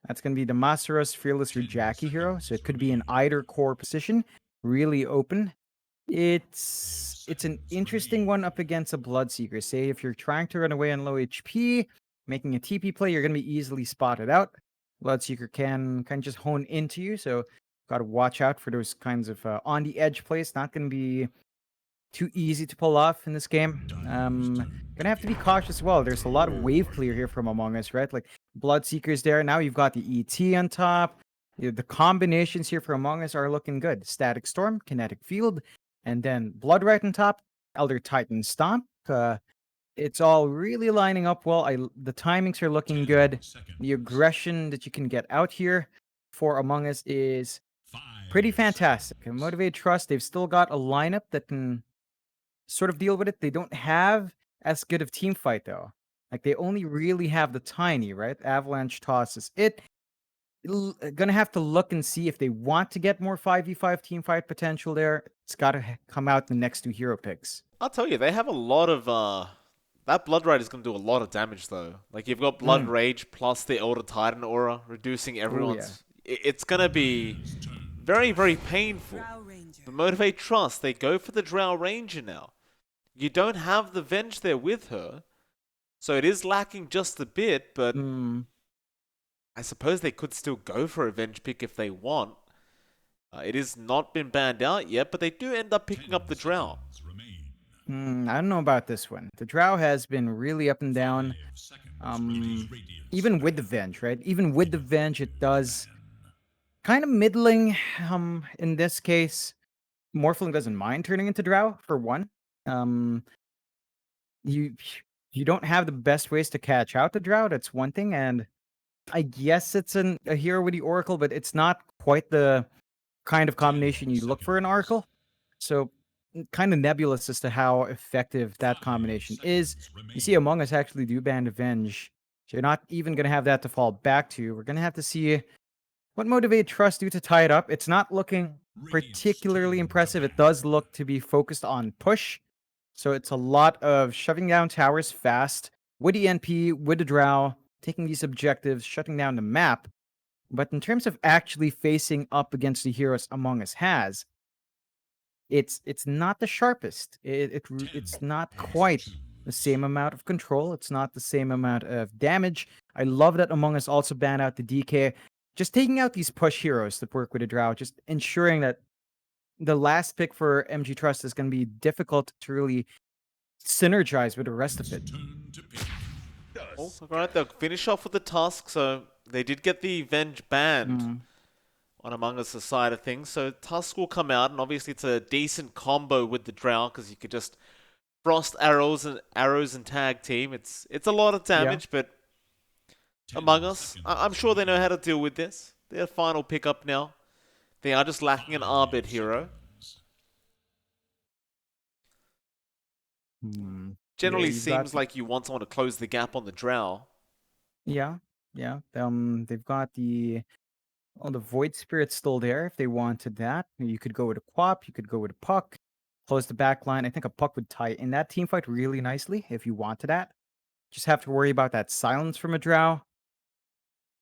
That's going to be the Masteros, Fearless, or Jackie hero. So it could be in either core position, really open. It's an interesting one up against a Bloodseeker. Say if you're trying to run away on low HP, making a TP play, you're going to be easily spotted out. Bloodseeker can just hone into you, so got to watch out for those kinds of on the edge plays. Not going to be too easy to pull off in this game. Gonna have to be cautious as well. There's a lot of wave clear here from Among Us, right? Like Bloodseeker's there. Now you've got the ET on top. The combinations here for Among Us are looking good. Static Storm, Kinetic Field, and then Blood right on top. Elder Titan Stomp. It's all really lining up well. The timings are looking good. The aggression that you can get out here for Among Us is pretty fantastic. And Motivate.Trust, they've still got a lineup that can sort of deal with it. They don't have as good of team fight though. Like they only really have the tiny, right? Avalanche tosses it. Gonna have to look and see if they want to get more 5v5 team fight potential there. It's got to come out in the next two hero picks. I'll tell you, they have a lot of that Blood Rage is going to do a lot of damage though. Like you've got Blood Rage plus the Elder Titan aura, reducing everyone's. It's going to be very, very painful. But Motivate.Trust, they go for the Drow Ranger now. You don't have the Venge there with her, so it is lacking just a bit, but I suppose they could still go for a Venge pick if they want. It has not been banned out yet, but they do end up picking up the Drow. I don't know about this one. The Drow has been really up and down. Even with the Venge, right? Even with the Venge, it does kind of middling. In this case, Morphling doesn't mind turning into Drow for one. You don't have the best ways to catch out the Drow. That's one thing, and I guess it's a hero with the Oracle, but it's not quite the kind of combination you look for in Oracle. So kind of nebulous as to how effective that combination is. You see, Among Us actually do ban Avenge. So you're not even going to have that to fall back to. We're going to have to see what Motivate.Trust do to tie it up. It's not looking particularly impressive. It does look to be focused on push. So it's a lot of shoving down towers fast with the NP, with the Drow, taking these objectives, shutting down the map. But in terms of actually facing up against the heroes Among Us has, it's not the sharpest. It's not quite the same amount of control. It's not the same amount of damage. I love that Among Us also banned out the DK. Just taking out these push heroes that work with the Drow, just ensuring that the last pick for MG.Trust is going to be difficult to really synergize with the rest of it. Oh, alright, they'll finish off with the Tusk, so they did get the Venge banned on Among Us' side of things, so Tusk will come out, and obviously it's a decent combo with the Drow, because you could just frost arrows and tag team. It's a lot of damage, but Among Us, I'm sure they know how to deal with this. Their final pickup now. They are just lacking an Arbed hero. Generally seems like you want someone to close the gap on the Drow. Yeah. They've got the Void Spirit still there if they wanted that. You could go with a Quap, you could go with a Puck, close the back line. I think a Puck would tie in that team fight really nicely if you wanted that. Just have to worry about that silence from a Drow.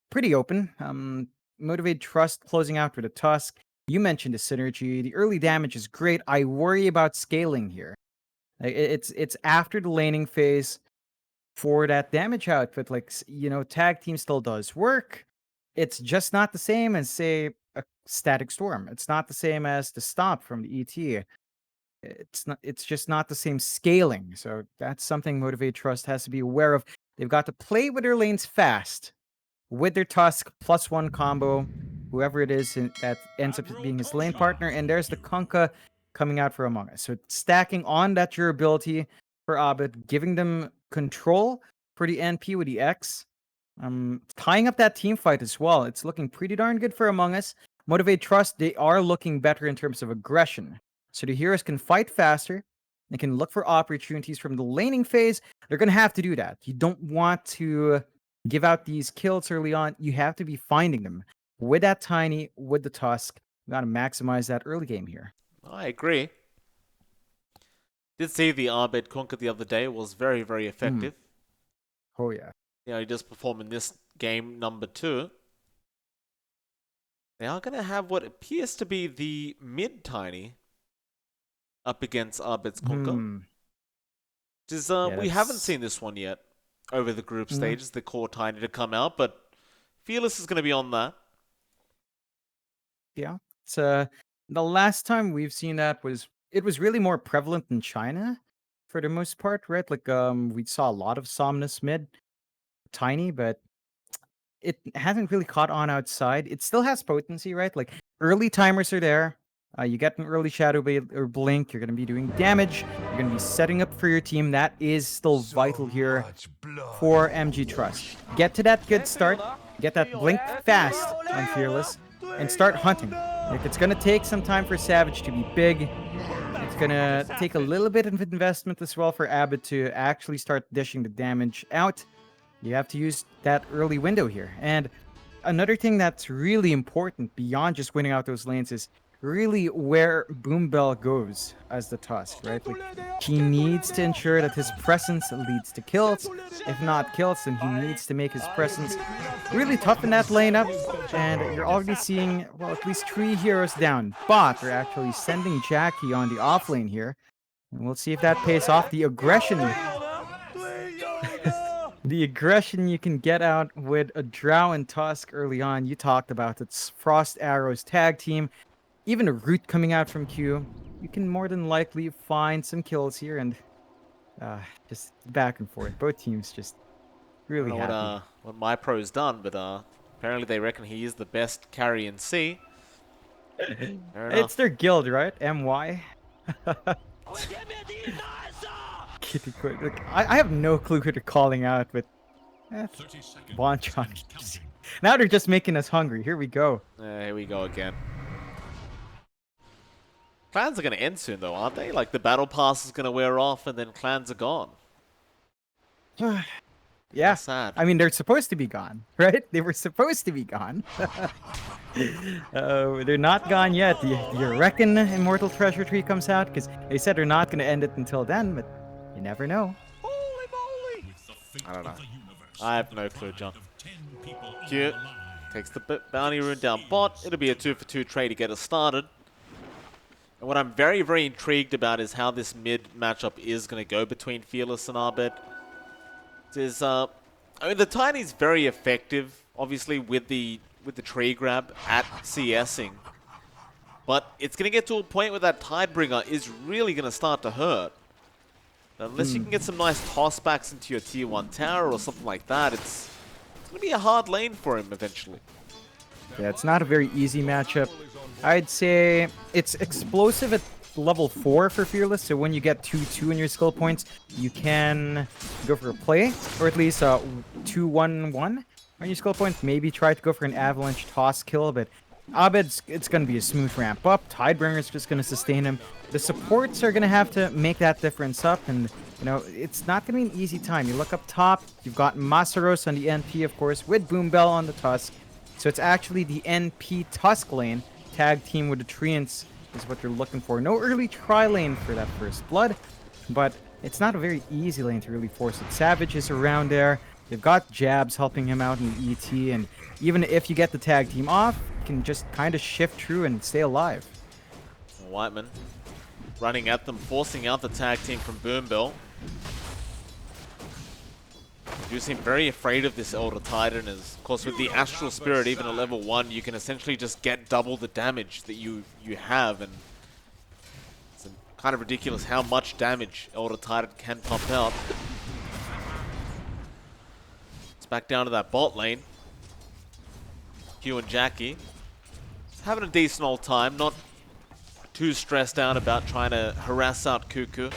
Pretty open. Motivate.Trust closing out with a Tusk. You mentioned the synergy. The early damage is great. I worry about scaling here. It's after the laning phase for that damage output. Like, tag team still does work. It's just not the same as, say, a Static Storm. It's not the same as the Stomp from the ET. It's just not the same scaling. So that's something Motivate.Trust has to be aware of. They've got to play with their lanes fast with their Tusk +1 combo, whoever it is that ends up being his lane partner. And there's the Kunkka coming out for Among Us. So stacking on that durability for Abed, giving them control for the NP with the X. Tying up that team fight as well. It's looking pretty darn good for Among Us. Motivate.Trust, they are looking better in terms of aggression. So the heroes can fight faster. They can look for opportunities from the laning phase. They're going to have to do that. You don't want to give out these kills early on. You have to be finding them. With that Tiny, with the Tusk, we got to maximize that early game here. I agree. Did see the Arbed Kunkka the other day. It was very, very effective. Oh, yeah. Yeah, he does perform in this game number 2. They are going to have what appears to be the mid-tiny up against Arbit's Conquer. Hmm. Which is, Yeah, we haven't that's seen this one yet over the group no. stages, the core tiny to come out, but Fearless is going to be on that. Yeah. It's the last time we've seen that was it was really more prevalent in China for the most part, right? Like we saw a lot of Somnus mid, tiny, but it hasn't really caught on outside. It still has potency, right? Like early timers are there. You get an early shadow or blink. You're going to be doing damage. You're going to be setting up for your team. That is still vital here for MG.Trust. Get to that good start. Get that blink fast on Fearless and start hunting. Like it's going to take some time for Savage to be big. It's going to take a little bit of investment as well for Abbott to actually start dishing the damage out. You have to use that early window here. And another thing that's really important beyond just winning out those lanes is really where Boom Bell goes as the Tusk, right? Like he needs to ensure that his presence leads to kills. If not kills, then he needs to make his presence really tough in that lane up. And you're already seeing, well, at least 3 heroes down. But they're actually sending Jackie on the off lane here. And we'll see if that pays off. The aggression the aggression you can get out with a Drow and Tusk early on, you talked about it's Frost Arrows tag team, even a Root coming out from Q. You can more than likely find some kills here and just back and forth. Both teams just I don't really know happy. what my pro's done, but apparently they reckon he is the best carry in C. Fair It's enough. their guild, right? MY. Kitty quick. Like, I have no clue who they're calling out, but Bonchon. Now they're just making us hungry. Here we go. Here we go again. Clans are going to end soon, though, aren't they? Like, the battle pass is going to wear off, and then clans are gone. Yeah. Sad. I mean, they're supposed to be gone, right? They were supposed to be gone. They're not gone yet. Do you reckon Immortal Treasure Tree comes out? Because they said they're not going to end it until then, but you never know. I don't know. I have no clue, John. Q takes the bounty rune down bot. It'll be a 2-for-2 trade to get us started. And what I'm very, very intrigued about is how this mid matchup is going to go between Fearless and Arbet. I mean, the Tiny's very effective, obviously, with the tree grab at CSing. But it's going to get to a point where that Tidebringer is really going to start to hurt. Unless you can get some nice tossbacks into your tier 1 tower or something like that, it's going to be a hard lane for him eventually. Yeah, it's not a very easy matchup. I'd say it's explosive at level 4 for Fearless, so when you get 2-2 in your skill points, you can go for a play, or at least 2-1-1 on your skill points. Maybe try to go for an avalanche toss kill, but Abed's, it's going to be a smooth ramp up. Tidebringer's just going to sustain him. The supports are going to have to make that difference up, and you know, it's not going to be an easy time. You look up top, you've got Masaros on the NP, of course, with Boom Bell on the Tusk. So it's actually the NP Tusk lane, tag team with the Treants is what they're looking for. No early tri lane for that first blood, but it's not a very easy lane to really force it. Savage is around there. They've got Jabs helping him out in the ET, and even if you get the tag team off, you can just kind of shift through and stay alive. Whiteman running at them, forcing out the tag team from Boombill. You seem very afraid of this Elder Titan, as of course with the Astral Spirit, even at level 1, you can essentially just get double the damage that you have, and it's kind of ridiculous how much damage Elder Titan can pump out. It's back down to that bot lane. Q and Jackie having a decent old time, not too stressed out about trying to harass out Cuckoo.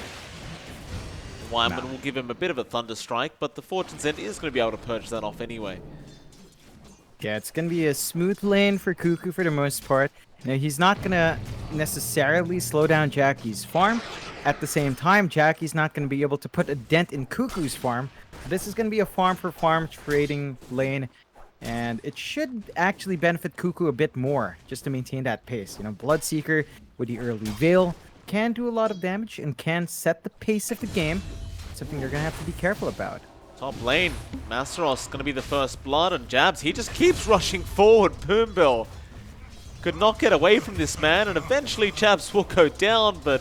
Wyman will give him a bit of a thunder strike, but the Fortune's End is going to be able to purge that off anyway. Yeah, it's going to be a smooth lane for Cuckoo for the most part. Now, he's not going to necessarily slow down Jackie's farm. At the same time, Jackie's not going to be able to put a dent in Cuckoo's farm. This is going to be a farm-for-farm trading lane, and it should actually benefit Cuckoo a bit more just to maintain that pace. You know, Bloodseeker with the early Veil can do a lot of damage and can set the pace of the game. Something they're going to have to be careful about. Top lane, Masteros going to be the first blood, and Jabs, he just keeps rushing forward. Boombill could not get away from this man, and eventually Jabs will go down, but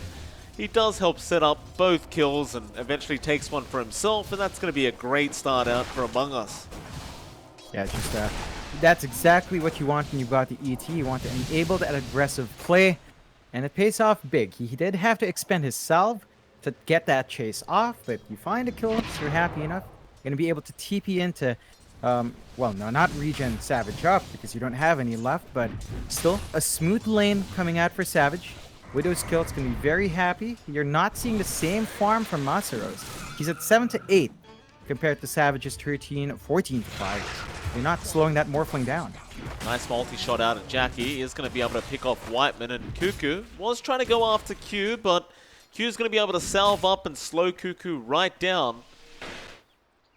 he does help set up both kills and eventually takes one for himself, and that's going to be a great start out for Among Us. Yeah, just that's exactly what you want when you've got the ET. You want to enable that aggressive play, and it pays off big. He did have to expend his salve to get that chase off, but you find a kill, so you're happy enough. You're going to be able to TP into, well, no, not regen Savage up because you don't have any left, but still a smooth lane coming out for Savage. Widow's kill, it's going to be very happy. You're not seeing the same farm from Masaros. He's at 7 to 8 compared to Savage's 13, 14 to 5. You're not slowing that Morphling down. Nice multi-shot out at Jackie. He is going to be able to pick off Whiteman, and Cuckoo was trying to go after Q, but Q's going to be able to salve up and slow Cuckoo right down.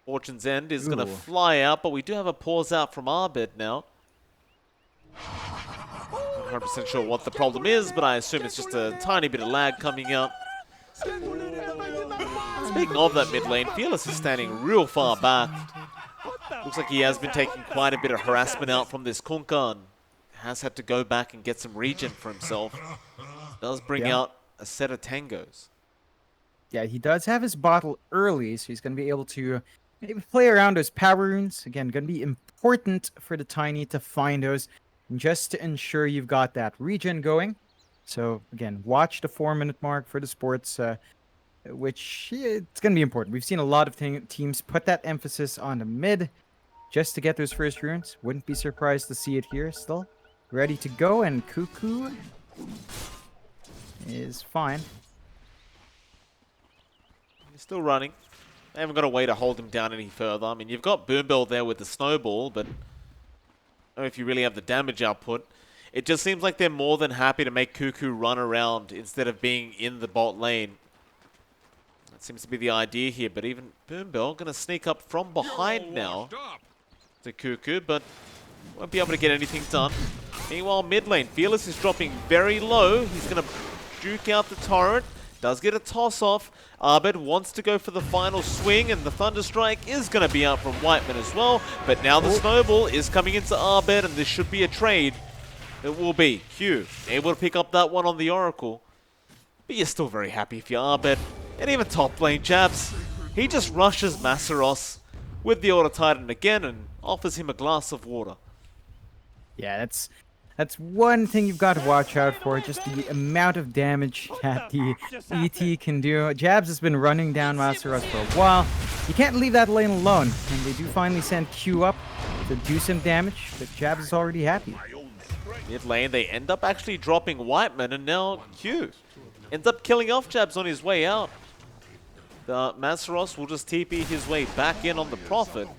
Fortune's End is going to fly out, but we do have a pause out from Arbed now. Not 100% sure what the problem is, but I assume it's just a tiny bit of lag coming out. Speaking of that mid lane, Fearless is standing real far back. Looks like he has been taking quite a bit of harassment out from this Kunkka and has had to go back and get some regen for himself. Does bring out a set of tangos. Yeah, he does have his bottle early, so he's going to be able to maybe play around those power runes. Again, going to be important for the Tiny to find those just to ensure you've got that regen going. So, again, watch the 4-minute mark for the sports, which it's going to be important. We've seen a lot of teams put that emphasis on the mid just to get those first runes. Wouldn't be surprised to see it here still. Ready to go, and Cuckoo is fine. He's still running. They haven't got a way to hold him down any further. I mean, you've got Boombell there with the snowball, but I don't know if you really have the damage output. It just seems like they're more than happy to make Cuckoo run around instead of being in the bot lane. That seems to be the idea here, but even Boombell going to sneak up from behind now to Cuckoo, but won't be able to get anything done. Meanwhile, mid lane, Fearless is dropping very low. He's going to juke out the torrent. Does get a toss off. Arbed wants to go for the final swing, and the Thunderstrike is going to be out from Whiteman as well. But now the snowball is coming into Arbed, and this should be a trade. It will be. Q able to pick up that one on the Oracle. But you're still very happy if you're Arbed. And even top lane Jabs. He just rushes Masaros with the Auto Titan again and offers him a glass of water. Yeah, that's one thing you've got to watch out for, just the amount of damage that the ET can do. Jabs has been running down Masaros for a while. You can't leave that lane alone, and they do finally send Q up to do some damage, but Jabs is already happy. Mid lane, they end up actually dropping Whiteman, and now Q ends up killing off Jabs on his way out. The Masaros will just TP his way back in on the Prophet.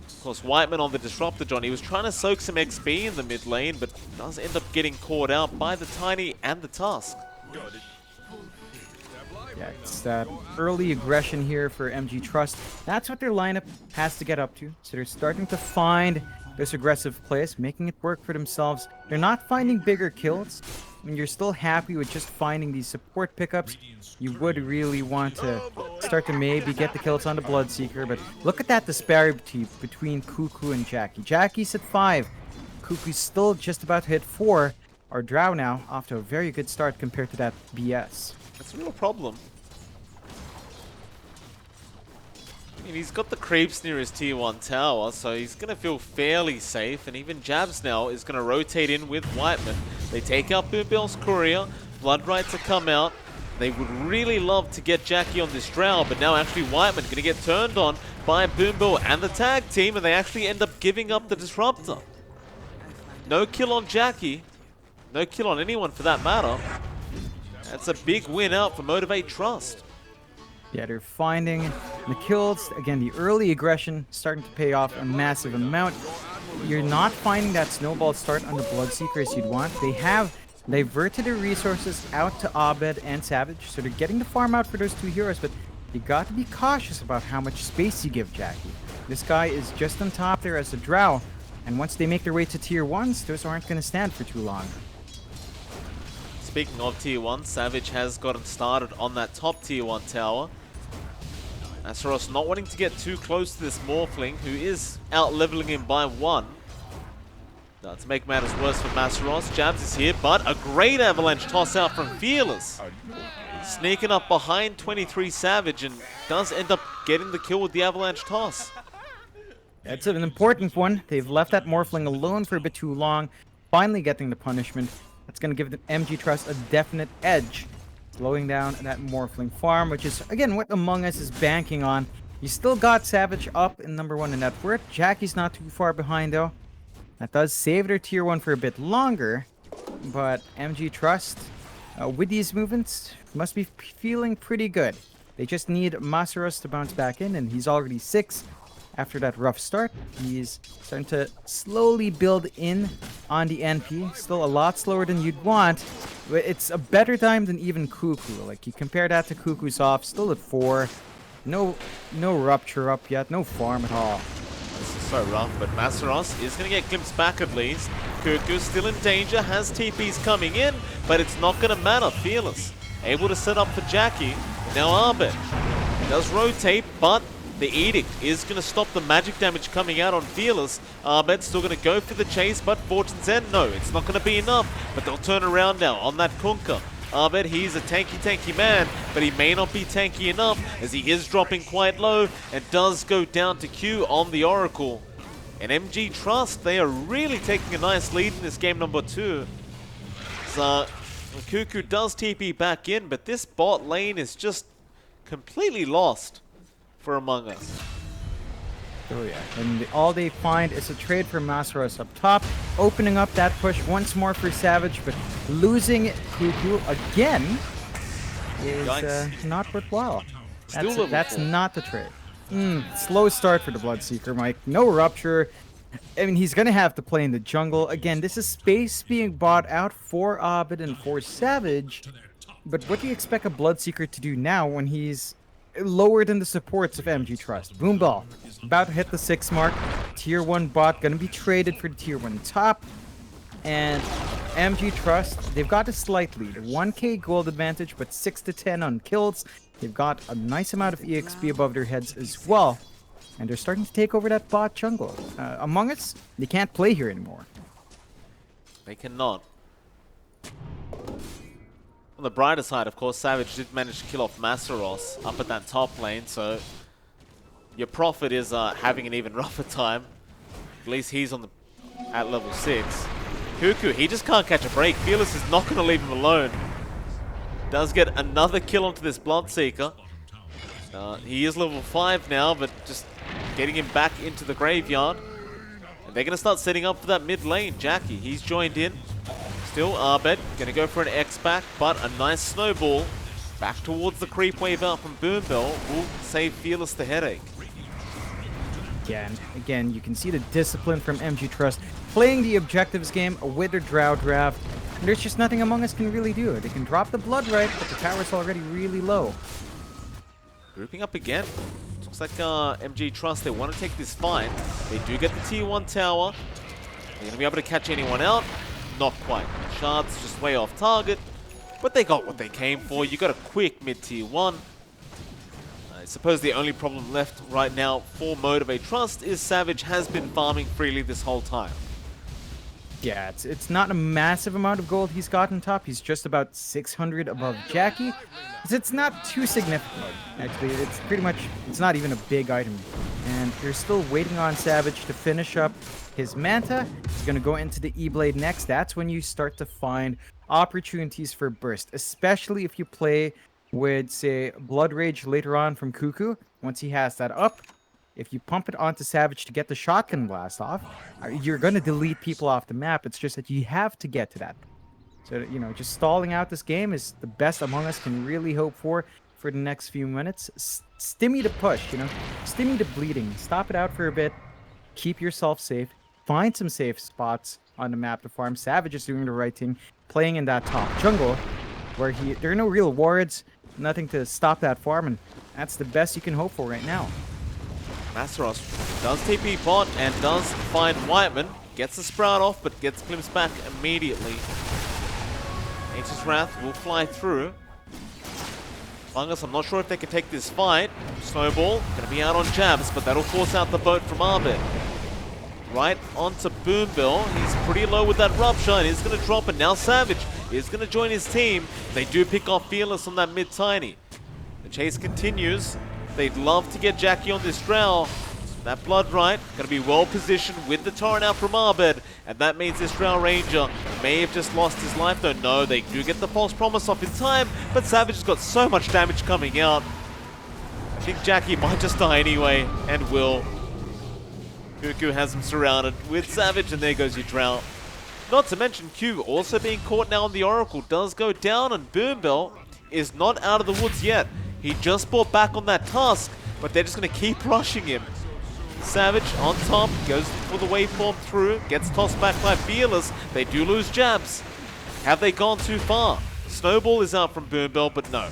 Of course, Whiteman on the Disruptor, John. He was trying to soak some XP in the mid lane, but does end up getting caught out by the Tiny and the Tusk. Yeah, it's that early aggression here for MG.Trust. That's what their lineup has to get up to. So they're starting to find this aggressive plays, making it work for themselves. They're not finding bigger kills. I mean, you're still happy with just finding these support pickups. You would really want to start to maybe get the kills on the Bloodseeker, but look at that disparity between Cuckoo and Jackie. Jackie's at 5. Cuckoo's still just about to hit 4. Our Drow now off to a very good start compared to that BS. That's a real problem. I mean, he's got the creeps near his tier 1 tower, so he's going to feel fairly safe, and even Jabs now is going to rotate in with Whiteman. They take out Boombell's courier, Blood Right to come out. They would really love to get Jackie on this Drow, but now actually Whiteman going to get turned on by Boombell and the tag team, and they actually end up giving up the Disruptor. No kill on Jackie. No kill on anyone for that matter. That's a big win out for Motivate.Trust. Yeah, they're finding the kills. Again, the early aggression starting to pay off a massive amount. You're not finding that snowball start on the Bloodseeker as you'd want. They have diverted their resources out to Abed and Savage, so they're getting the farm out for those two heroes, but you got to be cautious about how much space you give Jackie. This guy is just on top there as a Drow, and once they make their way to tier 1s, those aren't going to stand for too long. Speaking of tier 1, Savage has gotten started on that top tier 1 tower. Masaros not wanting to get too close to this Morphling, who is out-leveling him by 1. But Jabs is going to be able to To make matters worse for Masaros, Jabs is here, but a great avalanche toss out from Fearless. Sneaking up behind 23 Savage and does end up getting the kill with the avalanche toss. It's an important one. They've left that Morphling alone for a bit too long. Finally getting the punishment. That's going to give the MG.Trust a definite edge. Slowing down that Morphling farm, which is, again, what Among Us is banking on. You still got Savage up in #1 in net worth. Jackie's not too far behind, though. That does save their tier 1 for a bit longer. But MG.Trust, with these movements, must be feeling pretty good. They just need Masaros to bounce back in, and he's already 6. After that rough start, he's starting to slowly build in on the NP. Still a lot slower than you'd want, but it's a better time than even Cuckoo. Like, you compare that to Cuckoo's off, still at 4. No rupture up yet, no farm at all. This is so rough, but Masaros is going to get glimpsed back at least. Cuckoo still in danger, has TPs coming in, but it's not going to matter. Fearless able to set up for Jackie. Now Arbet does rotate, but the Edict is going to stop the magic damage coming out on Fearless. Arbet's still going to go for the chase, but Fortune's End, no, it's not going to be enough. But they'll turn around now on that Kunkka. Arbet, he's a tanky man, but he may not be tanky enough as he is dropping quite low and does go down to Q on the Oracle. And MG.Trust, they are really taking a nice lead in this game #2. So, Cuckoo does TP back in, but this bot lane is just completely lost for Among Us. Oh yeah, and all they find is a trade for Masaros up top, opening up that push once more for Savage, but losing Cuckoo again is not worthwhile. That's not the trade. Slow start for the Bloodseeker, Mike. No rupture. I mean, he's going to have to play in the jungle. Again, this is space being bought out for Abed and for Savage, but what do you expect a Bloodseeker to do now when he's lower than the supports of MG.Trust? Boomball, about to hit the 6 mark. Tier 1 bot gonna be traded for the Tier 1 top. And MG.Trust, they've got a slight lead. 1k gold advantage, but 6 to 10 on kills. They've got a nice amount of EXP above their heads as well. And they're starting to take over that bot jungle. Among Us, they can't play here anymore. They cannot. On the brighter side, of course, Savage did manage to kill off Masaros up at that top lane, so your Prophet is having an even rougher time. At least he's on at level 6. Cuckoo, he just can't catch a break. Fearless is not going to leave him alone. Does get another kill onto this Bloodseeker. He is level 5 now, but just getting him back into the graveyard. And they're going to start setting up for that mid lane. Jackie, he's joined in. Still Arbet, going to go for an X-Back, but a nice snowball back towards the creep wave out from Boombell will save Fearless the headache. Again, you can see the discipline from MG.Trust playing the objectives game with their Drow draft. And there's just nothing Among Us can really do. They can drop the Blood Right, but the tower's already really low. Grouping up again. Looks like MG.Trust, they want to take this fight. They do get the tier 1 tower. They're going to be able to catch anyone out. Not quite. Shards just way off target. But they got what they came for. You got a quick mid-tier 1. I suppose the only problem left right now for Motivate.Trust is Savage has been farming freely this whole time. Yeah, it's not a massive amount of gold he's got on top. He's just about 600 above Jackie. It's not too significant, actually. It's pretty much, it's not even a big item. And you're still waiting on Savage to finish up his Manta. He's going to go into the E-Blade next. That's when you start to find opportunities for burst, especially if you play with, say, Blood Rage later on from Cuckoo. Once he has that up, if you pump it onto Savage to get the shotgun blast off, you're going to delete people off the map. It's just that you have to get to that. So, you know, just stalling out this game is the best Among Us can really hope for the next few minutes. Stimmy the push, you know, stimmy the bleeding. Stop it out for a bit. Keep yourself safe. Find some safe spots on the map to farm. Savage is doing the right thing, playing in that top jungle where there are no real wards, nothing to stop that farm, and that's the best you can hope for right now. Masaros does TP bot and does find Whiteman. Gets the Sprout off, but gets glimpsed back immediately. Nature's Wrath will fly through. Among Us, I'm not sure if they can take this fight. Snowball, going to be out on Jabs, but that'll force out the boat from Arbet. right onto Boombill. He's pretty low with that rupture and he's going to drop it. Now Savage is going to join his team. They do pick off Fearless on that mid-tiny. The chase continues. They'd love to get Jackie on this Drow. That Blood Right going to be well positioned with the Torrent out from Abed, and that means this Drow Ranger may have just lost his life though. No, they do get the False Promise off in time, but Savage has got so much damage coming out. I think Jackie might just die anyway, and will. Cuckoo has him surrounded with Savage, and there goes your Drow. Not to mention Q also being caught now on the Oracle does go down, and Boombill is not out of the woods yet. He just brought back on that task, but they're just going to keep rushing him. Savage on top, goes for the waveform through, gets tossed back by Fearless. They do lose jabs. Have they gone too far? Snowball is out from Boombill, but no.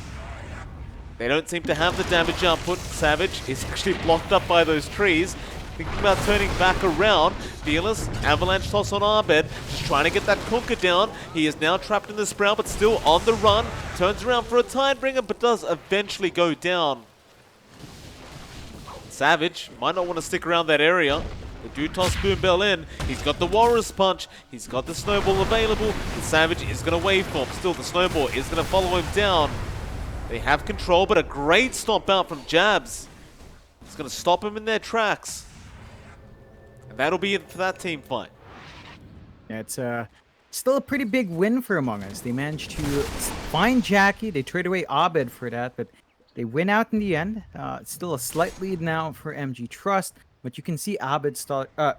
They don't seem to have the damage output. Savage is actually blocked up by those trees. Thinking about turning back around. Fearless, avalanche toss on Abed, just trying to get that Kunkka down. He is now trapped in the Sprout, but still on the run. Turns around for a Tidebringer, but does eventually go down. Savage might not want to stick around that area. They do toss Boombill in. He's got the Walrus Punch. He's got the Snowball available. The Savage is going to waveform. Still, the Snowball is going to follow him down. They have control, but a great stomp out from Jabs. It's going to stop him in their tracks. And that'll be it for that team fight. Yeah, it's still a pretty big win for Among Us. They managed to find Jackie. They trade away Abed for that, but they win out in the end. It's still a slight lead now for MG.Trust, but you can see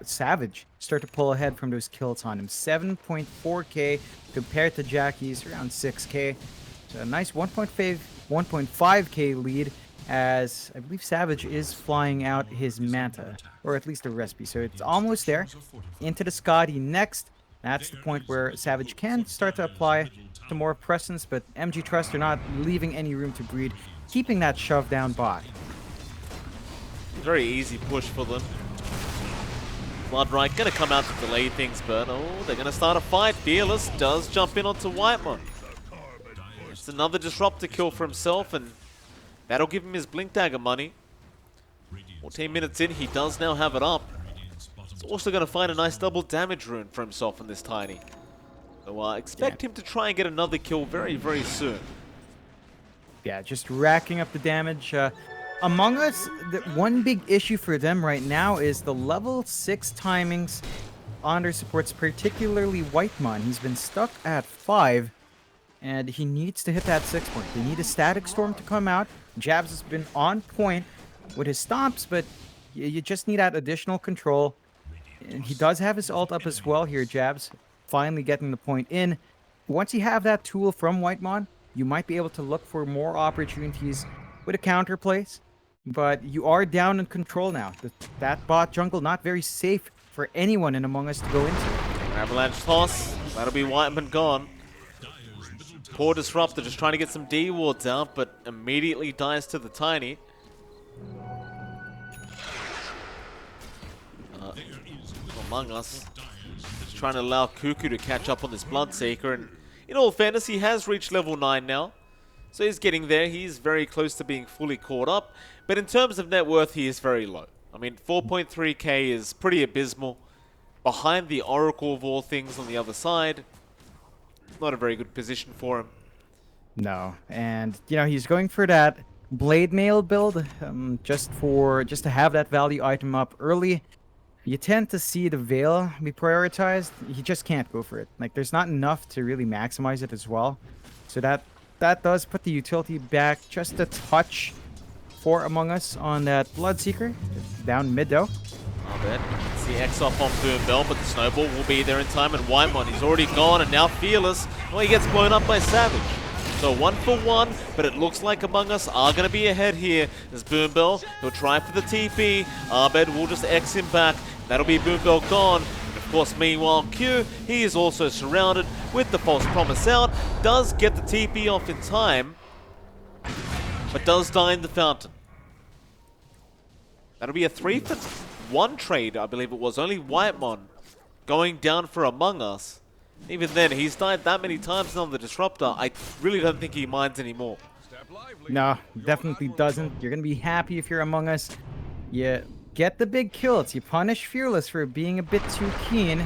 Savage start to pull ahead from those kills on him. 7.4k compared to Jackie's around 6k. So a nice 1.5k lead, as I believe Savage is flying out his Manta, or at least a recipe. So it's almost there. Into the Scotty next. That's the point where Savage can start to apply some more presence, but MG.Trust are not leaving any room to breed, keeping that shove down bot. Very easy push for them. Bloodright gonna come out to delay things, but oh, they're gonna start a fight. Fearless does jump in onto Whitemon. It's another disruptor kill for himself, and that'll give him his Blink Dagger money. 14 minutes in, he does now have it up. He's also gonna find a nice double damage rune for himself in this Tiny. So expect him to try and get another kill very, very soon. Yeah, just racking up the damage. Among Us, the one big issue for them right now is the level 6 timings on their supports, particularly Whitemon. He's been stuck at 5, and he needs to hit that 6 point. They need a Static Storm to come out. Jabs has been on point with his stomps, but you just need that additional control. And he does have his ult up as well here, Jabs. Finally getting the point in. Once you have that tool from Whitemon, you might be able to look for more opportunities with a counterplays. But you are down in control now. That bot jungle not very safe for anyone in Among Us to go into. Avalanche toss. That'll be Whitemon gone. Poor Disruptor just trying to get some D wards out, but immediately dies to the Tiny. Among Us just trying to allow Cuckoo to catch up on this Bloodseeker, and in all fairness, he has reached level 9 now. So he's getting there. He's very close to being fully caught up. But in terms of net worth, he is very low. I mean, 4.3k is pretty abysmal. Behind the Oracle of all things on the other side. Not a very good position for him. No, and you know, he's going for that Blade Mail build just to have that value item up early. You tend to see the Veil be prioritized. You just can't go for it. Like, there's not enough to really maximize it as well. So that does put the utility back just a touch for Among Us on that Bloodseeker. Down mid though. Abed gets the X off on Boombill, but the Snowball will be there in time, and Whitemon, he's already gone, and now Fearless, well, he gets blown up by Savage. So 1 for 1, but it looks like Among Us are going to be ahead here. There's Boombill, he'll try for the TP. Abed will just X him back. That'll be Boombill gone. And of course, meanwhile, Q, he is also surrounded with the False Promise out. Does get the TP off in time, but does die in the fountain. That'll be a 3-for-1 trade, I believe it was. Only Whitemon going down for Among Us. Even then, he's died that many times on the Disruptor. I really don't think he minds anymore. No, definitely doesn't. You're going to be happy if you're Among Us. Yeah, get the big kills. You punish Fearless for being a bit too keen,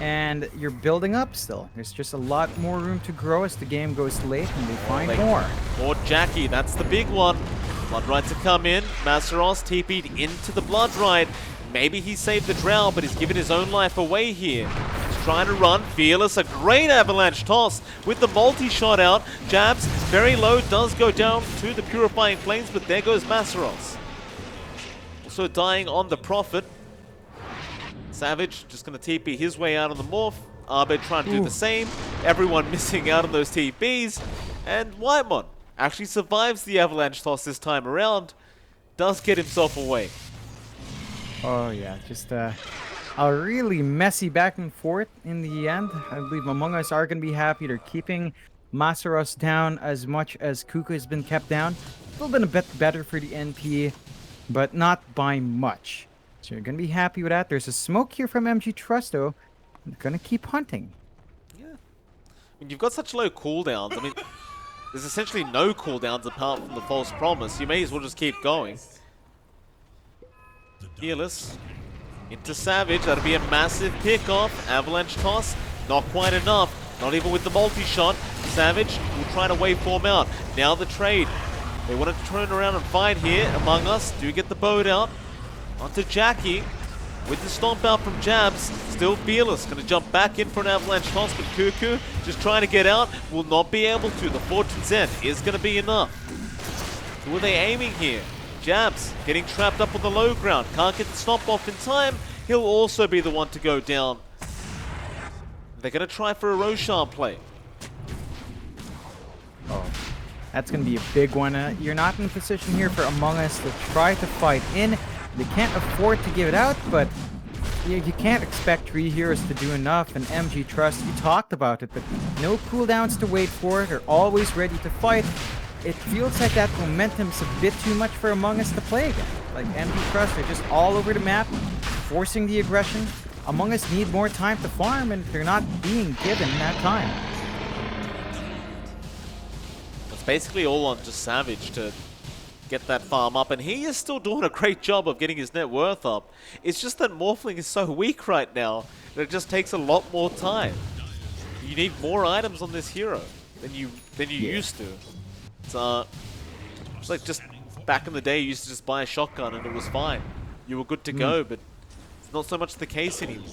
and you're building up still. There's just a lot more room to grow as the game goes late and they find more. Or Jackie, that's the big one. Blood Ride to come in. Masaros TP'd into the Blood Ride. Maybe he saved the Drow, but he's given his own life away here. He's trying to run. Fearless, a great avalanche toss with the multi-shot out. Jabs, very low, does go down to the Purifying Flames, but there goes Masaros. Also dying on the Prophet. Savage just going to TP his way out on the Morph. Abed trying to do the same. Everyone missing out on those TPs. And Whitemon actually survives the avalanche toss this time around. Does get himself away. Oh yeah, just a really messy back and forth in the end. I believe Among Us are going to be happy. They're keeping Masaros down as much as Kuku has been kept down. Still been a bit better for the NP, but not by much. So you're going to be happy with that. There's a smoke here from MG.Trust, though. I'm going to keep hunting. Yeah. I mean, you've got such low cooldowns. I mean, there's essentially no cooldowns apart from the false promise. You may as well just keep going. Fearless into Savage. That'll be a massive pickoff. Avalanche toss. Not quite enough. Not even with the multi-shot. Savage will try to waveform out. Now the trade. They want to turn around and fight here. Among Us do get the boat out. Onto Jackie. With the stomp out from Jabs. Still Fearless. Going to jump back in for an avalanche toss. But Cuckoo just trying to get out. Will not be able to. The Fortune's End is going to be enough. Who are they aiming here? Jabs getting trapped up on the low ground. Can't get the stomp off in time. He'll also be the one to go down. They're going to try for a Roshan play. Oh, that's going to be a big one. You're not in a position here for Among Us to try to fight in. They can't afford to give it out, but you can't expect 3 heroes to do enough. And MG.Trust, you talked about it, but no cooldowns to wait for. They're always ready to fight. It feels like that momentum's a bit too much for Among Us to play again. Like MG.Trust, they're just all over the map, forcing the aggression. Among Us need more time to farm, and they're not being given that time. It's basically all on just Savage to get that farm up, and he is still doing a great job of getting his net worth up. It's just that Morphling is so weak right now that it just takes a lot more time. You need more items on this hero than you used to. It's like just back in the day, you used to just buy a shotgun and it was fine. You were good to go, but it's not so much the case anymore.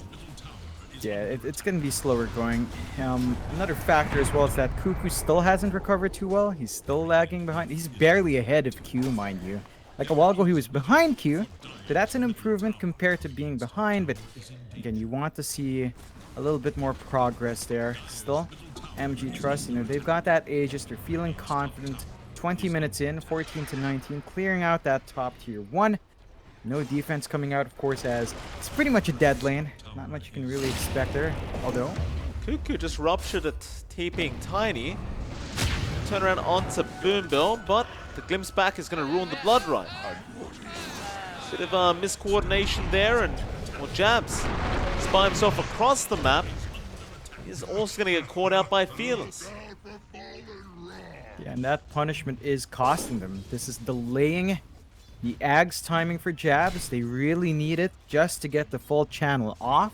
Yeah, it's going to be slower going. Another factor as well is that Cuckoo still hasn't recovered too well. He's still lagging behind. He's barely ahead of Q, mind you. Like a while ago, he was behind Q, so that's an improvement compared to being behind. But again, you want to see a little bit more progress there. Still, MG.Trust, they've got that Aegis. They're feeling confident. 20 minutes in, 14 to 19, clearing out that top tier 1. No defense coming out, of course, as it's pretty much a dead lane. Not much you can really expect there, although... Cuckoo just ruptured it, TPing Tiny. Turn around onto Boombill, but the glimpse back is going to ruin the Blood Ride. Bit of miscoordination there, and Jabs spy himself across the map. He's also going to get caught out by Fearless. Yeah, and that punishment is costing them. This is delaying the Ag's timing for Jabs. They really need it just to get the full channel off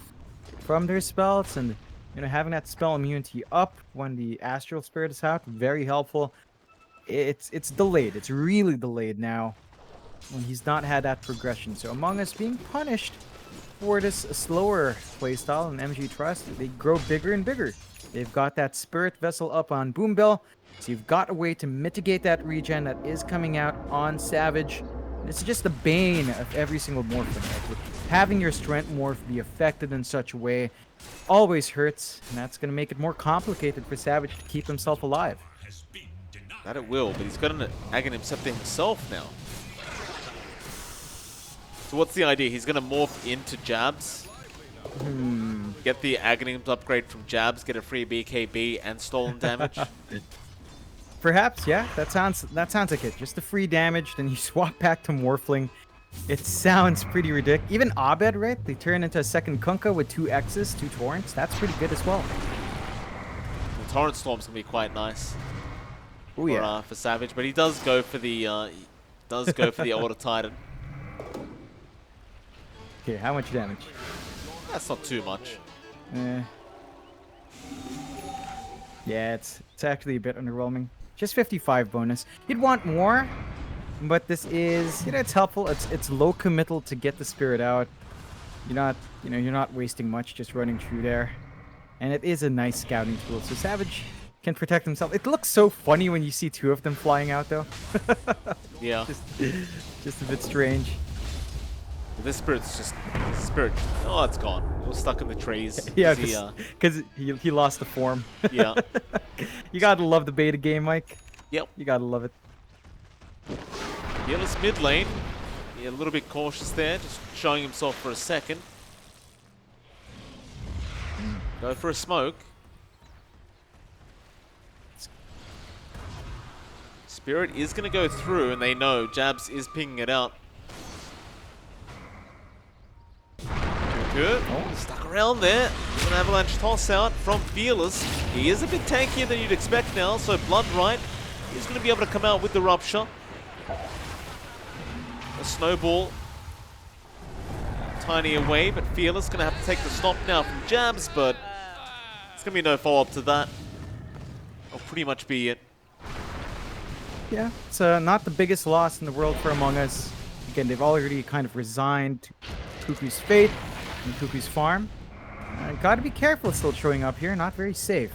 from their spells, and having that spell immunity up when the Astral Spirit is out, very helpful. It's delayed. It's really delayed now when he's not had that progression. So Among Us being punished for this slower playstyle in MG.Trust, they grow bigger and bigger. They've got that Spirit Vessel up on Boombill, so you've got a way to mitigate that regen that is coming out on Savage. It's just the bane of every single Morphling. Like, having your strength morph be affected in such a way always hurts, and that's going to make it more complicated for Savage to keep himself alive. That it will, but he's got an Aghanim Scepter himself now. So what's the idea? He's going to morph into Jabs, get the Aghanim's upgrade from Jabs, get a free BKB and stolen damage. Perhaps, yeah. That sounds like it. Just the free damage, then you swap back to Morphling. It sounds pretty ridiculous. Even Abed, right? They turn into a second Kunkka with 2 X's, 2 Torrents. That's pretty good as well. The Torrent Storm's gonna be quite nice. Oh yeah. For Savage, but he does go for the Order Titan. Okay, how much damage? That's not too much. Eh. Yeah, it's actually a bit underwhelming. Just 55 bonus. You'd want more, but this is, it's helpful. It's low committal to get the spirit out. You're not wasting much just running through there. And it is a nice scouting tool, so Savage can protect himself. It looks so funny when you see two of them flying out, though. Yeah. Just a bit strange. This spirit's just... Spirit... Oh, it's gone. It was stuck in the trees. Yeah, because he lost the form. Yeah. You gotta love the beta game, Mike. Yep. You gotta love it. Fearless mid lane. Yeah, a little bit cautious there, just showing himself for a second. Go for a smoke. Spirit is going to go through, and they know Jabs is pinging it out. Good. Oh, stuck around there. There's an avalanche toss out from Fearless. He is a bit tankier than you'd expect now, so Blood Right is going to be able to come out with the Rupture. A snowball. Tiny away, but Fearless going to have to take the stop now from Jabs, but it's going to be no follow-up to that. That'll pretty much be it. Yeah, it's not the biggest loss in the world for Among Us. Again, they've already kind of resigned to Cuckoo's fate and Cuckoo's farm. Gotta be careful still showing up here, not very safe.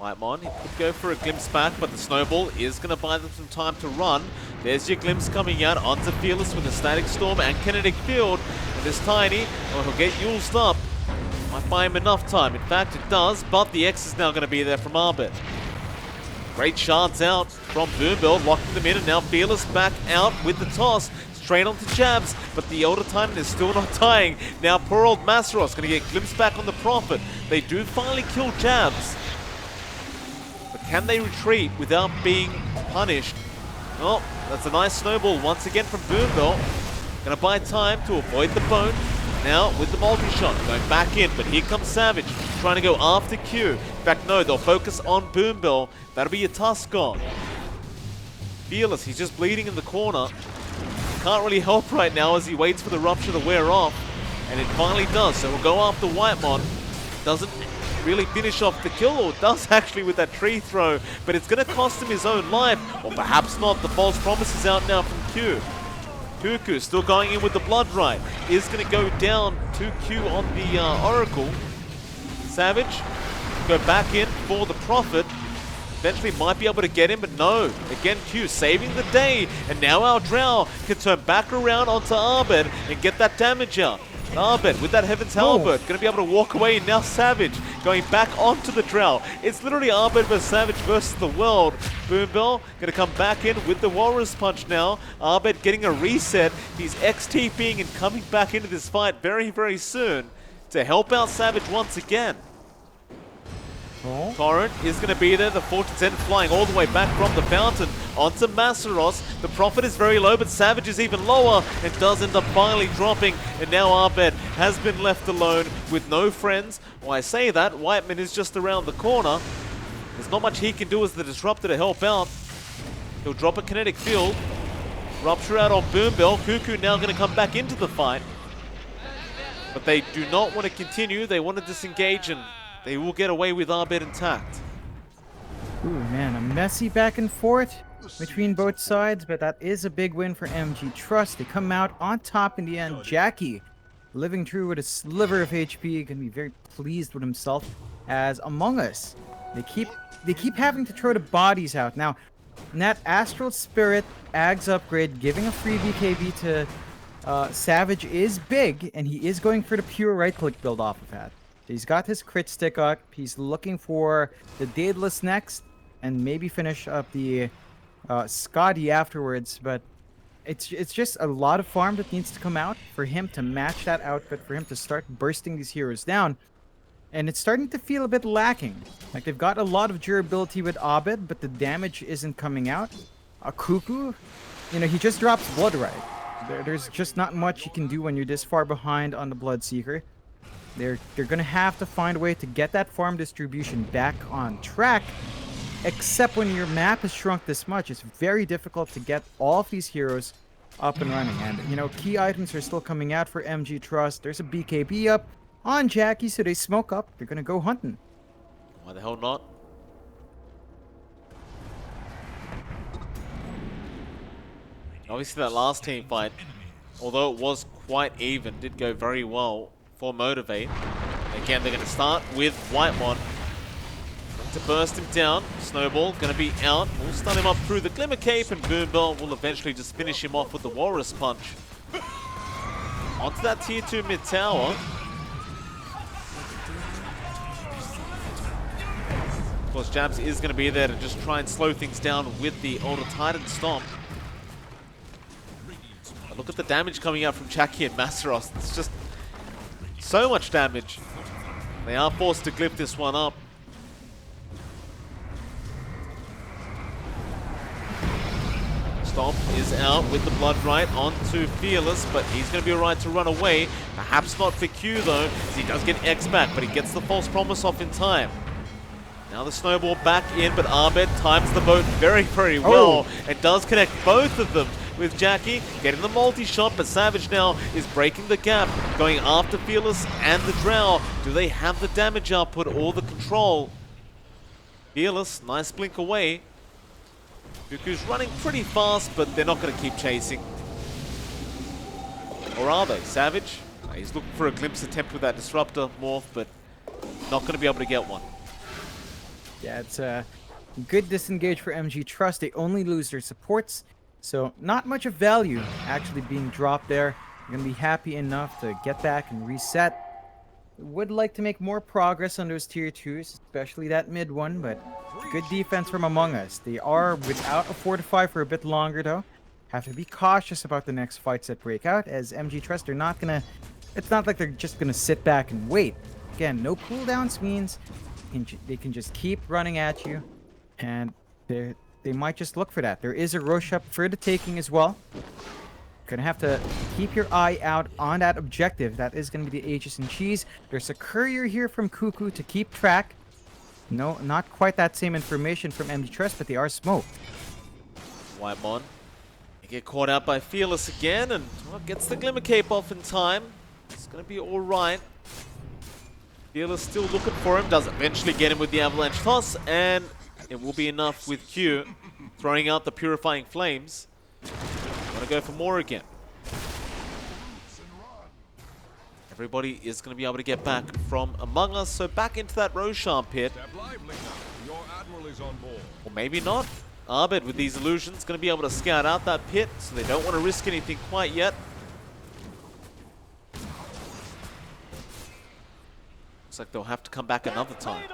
Whitemon, he could go for a glimpse back, but the snowball is going to buy them some time to run. There's your glimpse coming out onto Fearless with a static storm and kinetic field. And this Tiny, well, he'll get used up. Might buy him enough time. In fact, it does, but the X is now going to be there from Arbit. Great shards out from Boombill, locking them in, and now Fearless back out with the toss. Straight onto Jabs, but the Elder Titan is still not dying. Now poor old Masaros going to get glimpsed back on the Prophet. They do finally kill Jabs. But can they retreat without being punished? Oh, that's a nice snowball once again from Boombill. Going to buy time to avoid the bone. Now with the multi-shot, going back in, but here comes Savage, trying to go after Q. In fact, no, they'll focus on Boombill. That'll be a Tuskon. Fearless, he's just bleeding in the corner. Can't really help right now as he waits for the Rupture to wear off. And it finally does, so we'll go after Whitemon. Doesn't really finish off the kill, or does actually with that tree throw, but it's going to cost him his own life. Or perhaps not, the false promise is out now from Q. Cuckoo still going in with the Blood Right. Is going to go down to Q on the Oracle. Savage, go back in for the Prophet. Eventually might be able to get him, but no. Again, Q saving the day. And now our Drow can turn back around onto Arbed and get that damage out. Arbed with that Heaven's Halberd, going to be able to walk away. Now Savage going back onto the Drow. It's literally Arbed versus Savage versus the world. Boombill going to come back in with the Walrus Punch now. Arbed getting a reset. He's XTPing and coming back into this fight very, very soon to help out Savage once again. Oh. Torrent is going to be there, the Fortune's End flying all the way back from the fountain onto Masaros. The Prophet is very low, but Savage is even lower and does end up finally dropping. And now Arbed has been left alone with no friends. Well, I say that, Whiteman is just around the corner. There's not much he can do as the Disruptor to help out. He'll drop a kinetic field. Rupture out on Boombill. Cuckoo now going to come back into the fight. But they do not want to continue. They want to disengage, and they will get away with Arbed intact. Ooh, man, a messy back and forth between both sides, but that is a big win for MG.Trust. They come out on top in the end. Jackie, living true with a sliver of HP, gonna be very pleased with himself. As Among Us, they keep having to throw the bodies out. Now, that Astral Spirit Ags upgrade, giving a free BKB to Savage is big, and he is going for the pure right-click build off of that. He's got his crit stick up. He's looking for the Daedalus next, and maybe finish up the Scotty afterwards. But it's just a lot of farm that needs to come out for him to match that output, for him to start bursting these heroes down. And it's starting to feel a bit lacking. Like, they've got a lot of durability with Abed, but the damage isn't coming out. Cuckoo, he just drops Blood Right. There's just not much you can do when you're this far behind on the Bloodseeker. They're gonna have to find a way to get that farm distribution back on track. Except when your map is shrunk this much, it's very difficult to get all of these heroes up and running. And, you know, key items are still coming out for MG.Trust. There's a BKB up on Jackie, so they smoke up. They're going to go hunting. Why the hell not? Obviously that last team fight, although it was quite even, did go very well for Motivate. Again, they're going to start with Whitemon to burst him down. Snowball going to be out. We'll stun him up through the Glimmer Cape, and Boombell will eventually just finish him off with the Walrus Punch. Onto that tier 2 mid tower. Of course, Jabs is going to be there to just try and slow things down with the Older Titan Stomp. But look at the damage coming out from Jackie and Masaros. It's just so much damage. They are forced to glyph this one up. Stomp is out with the Blood Right onto Fearless, but he's going to be alright to run away. Perhaps not for Q though, as he does get X back, but he gets the False Promise off in time. Now the Snowball back in, but Abed times the boat very, very well and does connect both of them with Jackie, getting the multi-shot, but Savage now is breaking the gap, going after Fearless and the Drow. Do they have the damage output or the control? Fearless, nice blink away. Cuckoo's running pretty fast, but they're not going to keep chasing. Or are they? Savage? He's looking for a glimpse attempt with that Disruptor morph, but not going to be able to get one. Yeah, it's a good disengage for MG.Trust. They only lose their supports, so not much of value actually being dropped there. They're going to be happy enough to get back and reset. Would like to make more progress on those tier 2s, especially that mid one, but good defense from Among Us. They are without a fortify for a bit longer though. Have to be cautious about the next fights that break out, as MG.Trust are not gonna, it's not like they're just gonna sit back and wait. Again, no cooldowns means they can just keep running at you, and they might just look for that. There is a Rosh up for the taking as well. Gonna have to keep your eye out on that objective. That is gonna be the Aegis and Cheese. There's a courier here from Cuckoo to keep track. No, not quite that same information from MG.Trust, but they are smoked. Whitemon. They get caught out by Fearless again, and well, gets the Glimmer Cape off in time. It's gonna be alright. Fearless still looking for him, does eventually get him with the Avalanche Toss, and it will be enough with Q throwing out the Purifying Flames. Gonna go for more again. Everybody is going to be able to get back from Among Us, so back into that Roshan pit. Or maybe not. Abed with these illusions going to be able to scout out that pit, so they don't want to risk anything quite yet. Looks like they'll have to come back another time.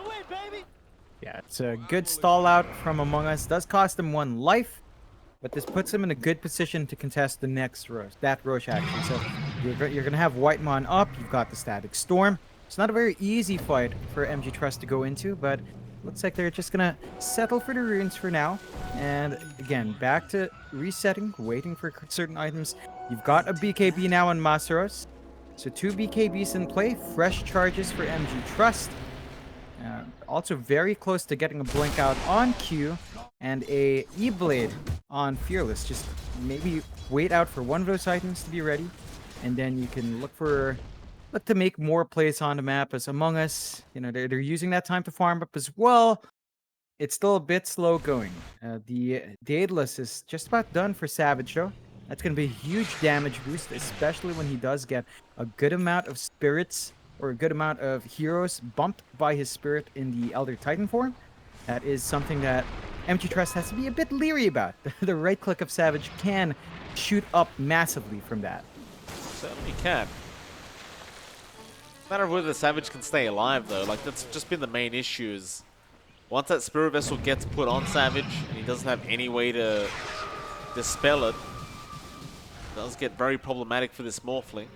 Yeah, it's a good stall out from Among Us. Does cost them 1 life, but this puts them in a good position to contest the next Rosh. That Rosh actually. So you're going to have Whitemon up. You've got the Static Storm. It's not a very easy fight for MG.Trust to go into, but looks like they're just going to settle for the runes for now. And again, back to resetting, waiting for certain items. You've got a BKB now on Masaros. So 2 BKBs in play. Fresh charges for MG.Trust. Also very close to getting a blink out on Q and a E-Blade on Fearless. Just maybe wait out for one of those items to be ready, and then you can look to make more plays on the map. As Among Us, you know, they're using that time to farm up as well. It's still a bit slow going. The Daedalus is just about done for Savage though. That's going to be a huge damage boost, especially when he does get a good amount of spirits or a good amount of heroes bumped by his spirit in the Elder Titan form. That is something that MG.Trust has to be a bit leery about. The right click of Savage can shoot up massively from that. Certainly can. Matter of whether Savage can stay alive though, like that's just been the main issue is once that Spirit Vessel gets put on Savage and he doesn't have any way to dispel it, it does get very problematic for this Morphling.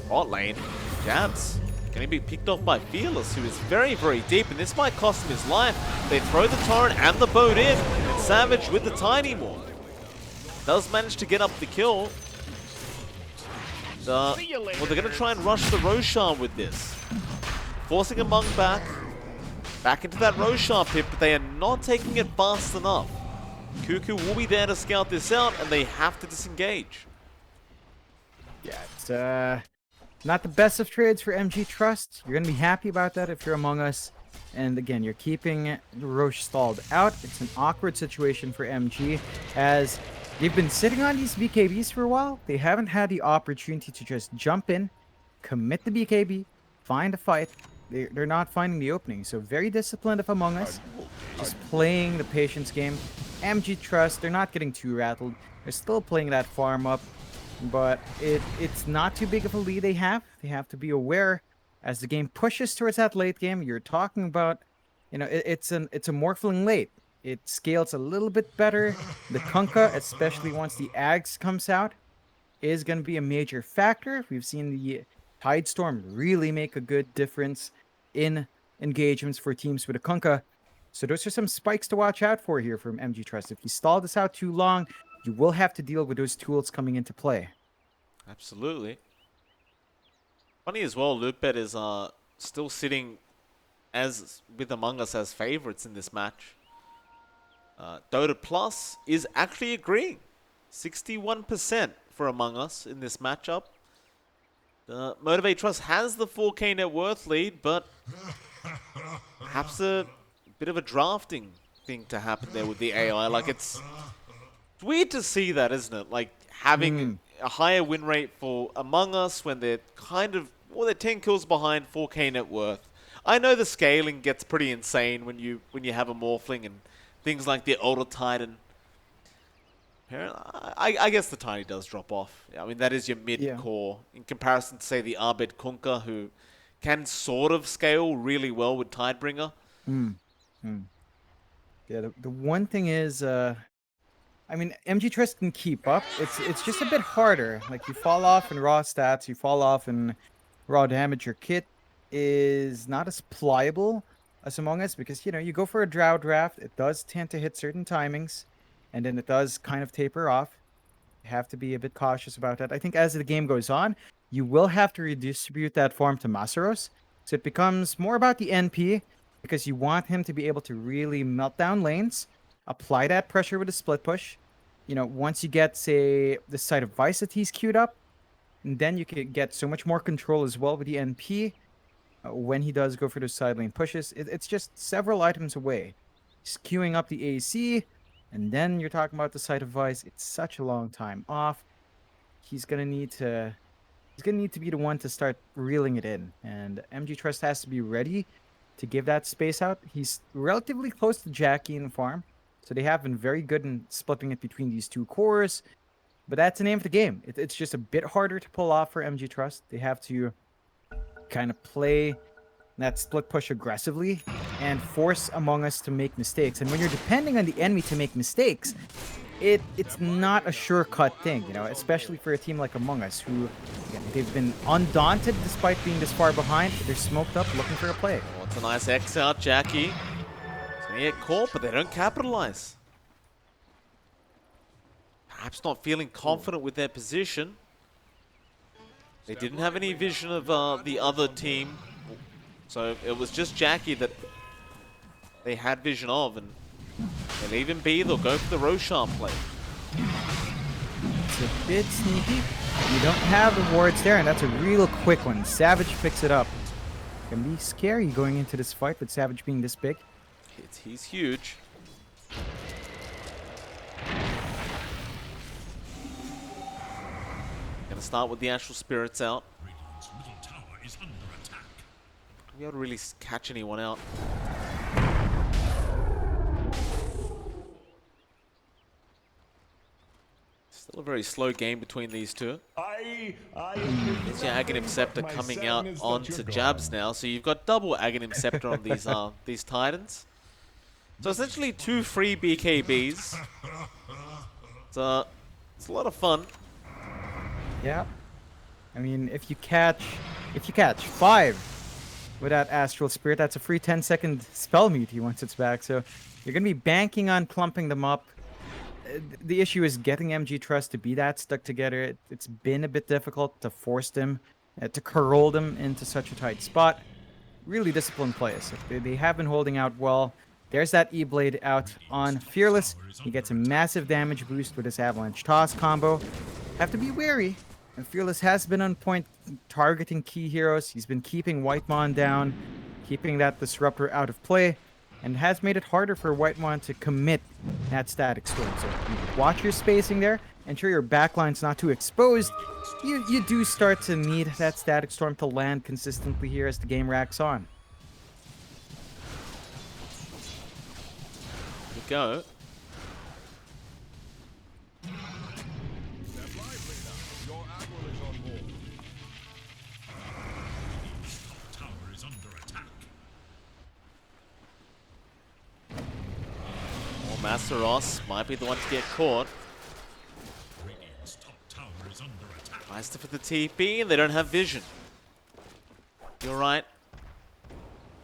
Bot lane, Jabs. Can he be picked off by Fearless, who is very, very deep, and this might cost him his life. They throw the Torrent and the boat in, and Savage with the Tiny Morph does manage to get up the kill. Well, they're going to try and rush the Roshan with this. Forcing Among back into that Roshan pit, but they are not taking it fast enough. Cuckoo will be there to scout this out, and they have to disengage. Yeah, it's not the best of trades for MG.Trust. You're going to be happy about that if you're Among Us. And again, you're keeping Roche stalled out. It's an awkward situation for MG as they've been sitting on these BKBs for a while. They haven't had the opportunity to just jump in, commit the BKB, find a fight. They're not finding the opening. So very disciplined of Among Us. Just playing the patience game. MG.Trust, they're not getting too rattled. They're still playing that farm up. But it's not too big of a lead they have. They have to be aware as the game pushes towards that late game. You're talking about, it's a Morphling late. It scales a little bit better. The Kunkka, especially once the Ags comes out, is going to be a major factor. We've seen the Tide Storm really make a good difference in engagements for teams with a Kunkka. So those are some spikes to watch out for here from MG.Trust. If you stall this out too long, you will have to deal with those tools coming into play. Absolutely. Funny as well, Loopbet is still sitting as with Among Us as favorites in this match. Dota Plus is actually agreeing. 61% for Among Us in this matchup. Motivate.Trust has the 4K net worth lead, but perhaps a bit of a drafting thing to happen there with the AI. Like, it's weird to see that, isn't it? Like, having a higher win rate for Among Us when they're they're 10 kills behind 4K net worth. I know the scaling gets pretty insane when you have a Morphling and things like the Older Titan. I guess the Tiny does drop off. I mean, that is your mid-core in comparison to, say, the Arbed Kunkka, who can sort of scale really well with Tidebringer. Yeah, the one thing is, I mean, MG.Trust can keep up. It's just a bit harder. Like, you fall off in raw stats, you fall off in raw damage. Your kit is not as pliable as Among Us because, you go for a Drow draft. It does tend to hit certain timings, and then it does kind of taper off. You have to be a bit cautious about that. I think as the game goes on, you will have to redistribute that farm to Masaros. So it becomes more about the NP because you want him to be able to really melt down lanes, apply that pressure with a split push. Once you get, say, the side of Vice that he's queued up, and then you can get so much more control as well with the NP when he does go for those side lane pushes. It's just several items away. He's queuing up the AC, and then you're talking about the side of Vice. It's such a long time off. He's gonna need to be the one to start reeling it in, and MG.Trust has to be ready to give that space out. He's relatively close to Jackie in the farm, so they have been very good in splitting it between these two cores. But that's the name of the game. It's just a bit harder to pull off for MG.Trust. They have to kind of play that split push aggressively and force Among Us to make mistakes. And when you're depending on the enemy to make mistakes, it's not a sure-cut thing, especially for a team like Among Us, who, again, they've been undaunted despite being this far behind. They're smoked up looking for a play. Oh, it's a nice X out, Jackie. It's going to get caught, but they don't capitalize. Perhaps not feeling confident with their position. They didn't have any vision of the other team. So it was just Jackie that they had vision of, and they'll even be, they'll go for the Roshan play. It's a bit sneaky. You don't have the wards there, and that's a real quick one. Savage picks it up. Can be scary going into this fight with Savage being this big. He's huge. Gonna start with the Astral Spirits out. We haven't really catch anyone out. Still a very slow game between these two. There's your Aghanim Scepter coming out onto Jabs now, so you've got double Aghanim Scepter on these Titans. So essentially 2 free BKBs. It's a lot of fun. Yeah. I mean, if you catch 5 with that Astral Spirit, that's a free 10-second spell immunity once it's back. So you're going to be banking on clumping them up. The issue is getting MG.Trust to be that stuck together. It's been a bit difficult to force them, to corral them into such a tight spot. Really disciplined players. They have been holding out well. There's that E-Blade out on Fearless. He gets a massive damage boost with his Avalanche Toss combo. Have to be wary. And Fearless has been on point targeting key heroes. He's been keeping Whitemon down, keeping that Disruptor out of play, and has made it harder for Whitemon to commit that Static Storm. So watch your spacing there. Ensure your backline's not too exposed. You do start to need that Static Storm to land consistently here as the game racks on. We go. Masteros might be the one to get caught. Tries to fit the TP, and they don't have vision. You're right.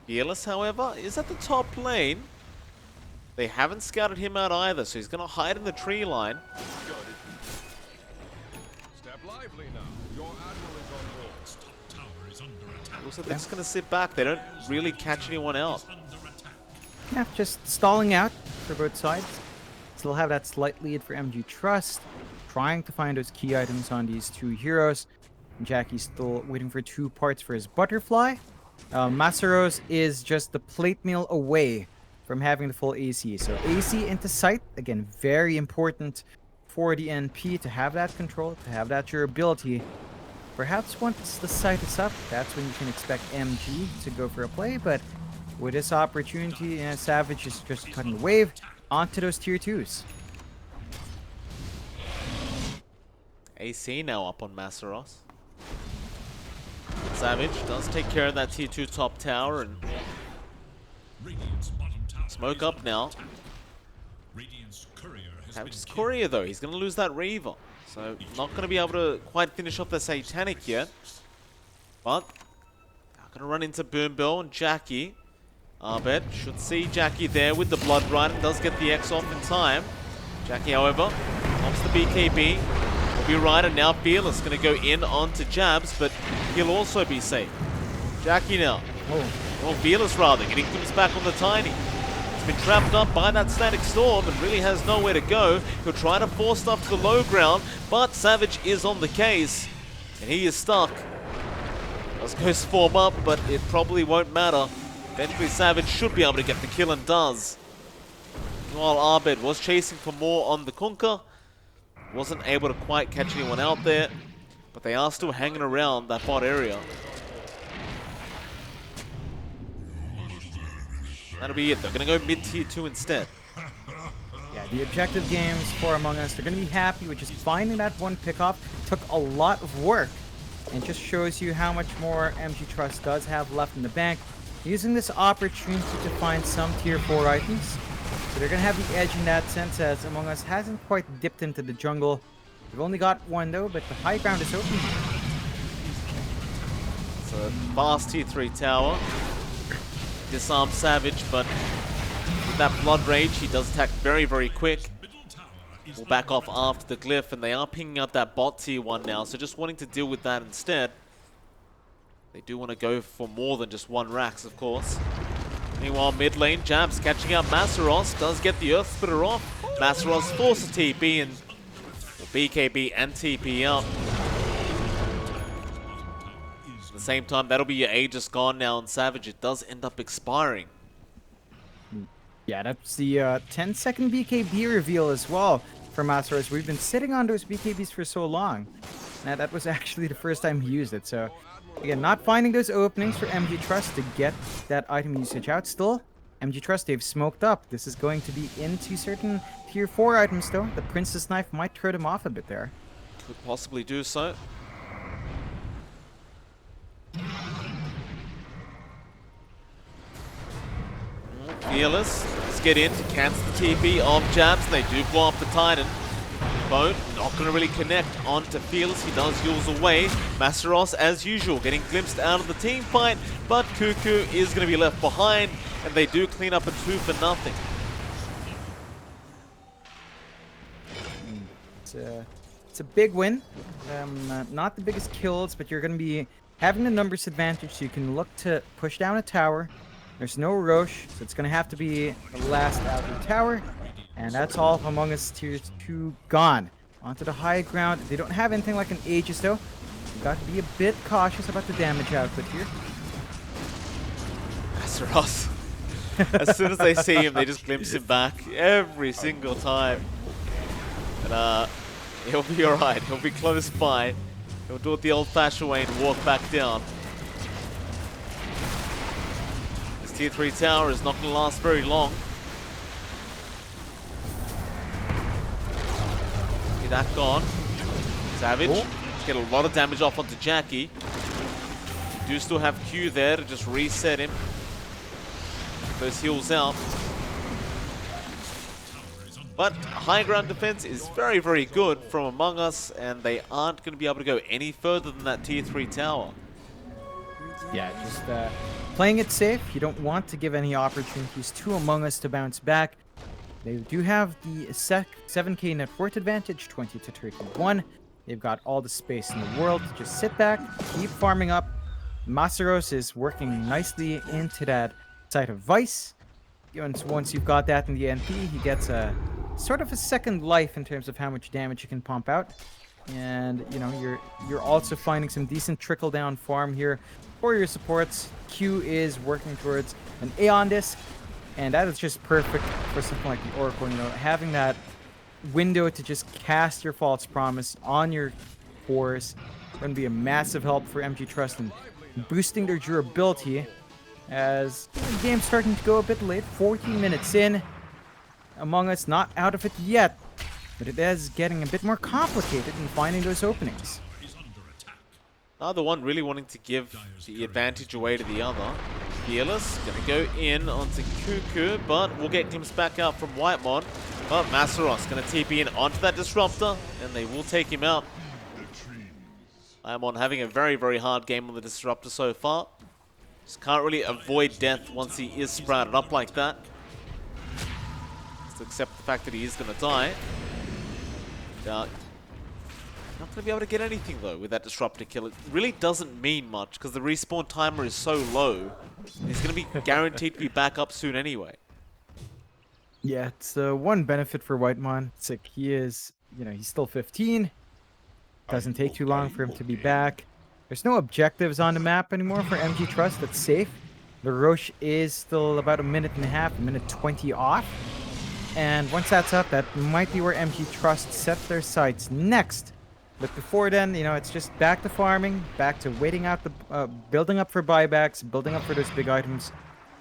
Fearless, however, is at the top lane. They haven't scouted him out either, so he's going to hide in the tree line. Looks like they're just going to sit back. They don't really catch anyone out. Yeah, just stalling out for both sides. Still have that slight lead for MG.Trust. Trying to find those key items on these two heroes. Jackie's still waiting for 2 parts for his butterfly. Masaros is just the plate meal away from having the full AC. So AC into sight, again, very important for the NP to have that control, to have that durability. Perhaps once the sight is up, that's when you can expect MG to go for a play, but with this opportunity, Savage is just cutting the wave onto those tier 2s. AC now up on Masaros. Savage does take care of that tier 2 top tower and smoke up now. Savage's courier though, he's going to lose that Reaver. So not going to be able to quite finish off the Satanic yet. But going to run into Boombill and Jackie. Arbet should see Jackie there with the Blood Run and does get the X off in time. Jackie, however, pops the BKB. Will be right, and now Fearless going to go in onto Jabs, but he'll also be safe. Jackie now. Or Fearless rather, getting things back on the Tiny. He's been trapped up by that Static Storm and really has nowhere to go. He'll try to force stuff to the low ground, but Savage is on the case, and he is stuck. Does Ghost form up, but it probably won't matter. Eventually Savage should be able to get the kill and does. While Arbed was chasing for more on the Kunkka, wasn't able to quite catch anyone out there, but they are still hanging around that bot area. That'll be it. They're going to go mid-tier 2 instead. Yeah, the objective games for Among Us, they're going to be happy with just finding that one pickoff. Took a lot of work, and just shows you how much more MG.Trust does have left in the bank. Using this opportunity to find some tier 4 items. So they're going to have the edge in that sense, as Among Us hasn't quite dipped into the jungle. They've only got one though, but the high ground is open. So fast tier 3 tower. Disarm Savage, but with that Blood Rage, he does attack very, very quick. We'll back off after the glyph, and they are pinging out that bot tier 1 now, so just wanting to deal with that instead. They do want to go for more than just 1 Rax, of course. Meanwhile, mid lane, Jabs catching out Masaros, does get the Earth Splitter off. Masaros forces TP and BKB and TP out. At the same time, that'll be your Aegis gone now on Savage. It does end up expiring. Yeah, that's the 10-second BKB reveal as well for Masaros. We've been sitting on those BKBs for so long. Now, that was actually the first time he used it, so again, not finding those openings for MG.Trust to get that item usage out. Still, MG.Trust, they've smoked up. This is going to be into certain tier 4 items, though. The Princess Knife might throw them off a bit there. Could possibly do so. Fearless, let's get in to cancel the TP of Jabs. They do blow up the Titan. Bone not going to really connect onto Fearless. He does Yules away. Masaros, as usual, getting glimpsed out of the team fight, but Cuckoo is going to be left behind, and they do clean up a 2-0. It's a big win. Not the biggest kills, but you're going to be having the numbers advantage, so you can look to push down a tower, There's no Roche, so it's going to have to be the last outer tower. And that's all of Among Us Tier 2 gone. Onto the high ground. They don't have anything like an Aegis, though. You got to be a bit cautious about the damage output here. That's Ross. As soon as they see him, they just glimpse him back every single time. And he'll be alright. He'll be close by. He'll do it the old-fashioned way and walk back down. This Tier 3 tower is not going to last very long. Get that gone. Savage. Get a lot of damage off onto Jackie. You do still have Q there to just reset him. Those heals out. But high ground defense is very, very good from Among Us, and they aren't going to be able to go any further than that Tier 3 tower. Yeah, just playing it safe. You don't want to give any opportunities to Among Us to bounce back. They do have the 7k net worth advantage, 20 to 31. They've got all the space in the world to just sit back, keep farming up. Masaros is working nicely into that site of Vice. Once you've got that in the NP, he gets a sort of a second life in terms of how much damage you can pump out. And you know, you're also finding some decent trickle down farm here for your supports. Q is working towards an Aeon disc, and that is just perfect for something like the Oracle. You know, having that window to just cast your False Promise on your cores going to be a massive help for MG.Trust and boosting their durability. As the game's starting to go a bit late, 14 minutes in. Among Us not out of it yet, but it is getting a bit more complicated in finding those openings. Neither one really wanting to give the advantage away to the other. Fearless gonna go in onto Cuckoo, but we'll get glimpse back out from Whitemon. But Masaros gonna TP in onto that Disruptor, and they will take him out. Whitemon having a very, very hard game on the Disruptor so far. Just can't really avoid death once he is sprouted up like that. Just accept the fact that he is going to die. Not going to be able to get anything though with that Disruptor kill. It really doesn't mean much because the respawn timer is so low. He's going to be guaranteed to be back up soon anyway. Yeah, it's one benefit for Whitemon. It's like he is, you know, he's still 15. Doesn't take too long for him to be back. There's no objectives on the map anymore for MG.Trust. That's safe. The Roche is still about a minute and a half, a minute 20 off. And once that's up, that might be where MG.Trust set their sights next. But before then, you know, it's just back to farming, back to waiting out the, building up for buybacks, building up for those big items.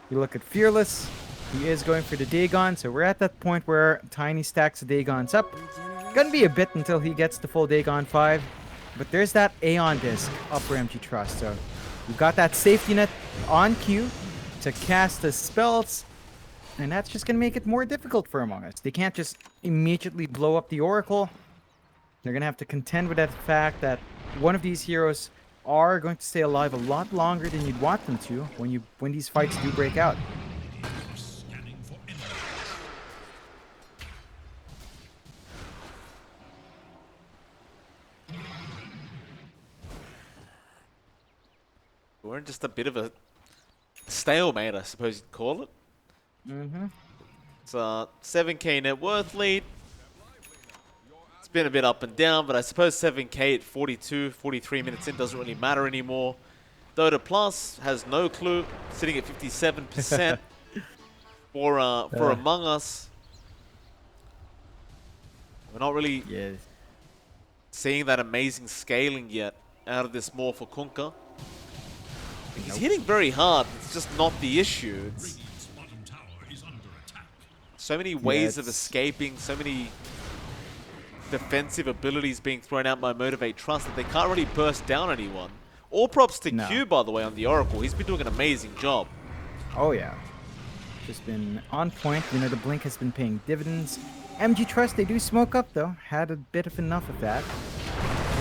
You look at Fearless. He is going for the Dagon, so we're at that point where Tiny stacks the Dagons up. Gonna be a bit until he gets the full Dagon 5. But there's that Aeon disc up for MG.Trust, so you've got that safety net on Q to cast the spells, and that's just going to make it more difficult for Among Us. They can't just immediately blow up the Oracle. They're going to have to contend with that fact that one of these heroes are going to stay alive a lot longer than you'd want them to when these fights do break out. We're in just a bit of a stalemate, I suppose you'd call it. It's a 7k net worth lead. It's been a bit up and down, but I suppose 7k at 42, 43 minutes in doesn't really matter anymore. Dota Plus has no clue, sitting at 57% for Among Us. We're not really seeing that amazing scaling yet out of this more for Kunkka. He's hitting very hard. It's just not the issue. It's so many ways of escaping, so many defensive abilities being thrown out by Motivate.Trust that they can't really burst down anyone. All props to Q, by the way, on the Oracle. He's been doing an amazing job. Oh, yeah. Just been on point. You know, the Blink has been paying dividends. MG.Trust, they do smoke up, though. Had a bit of enough of that.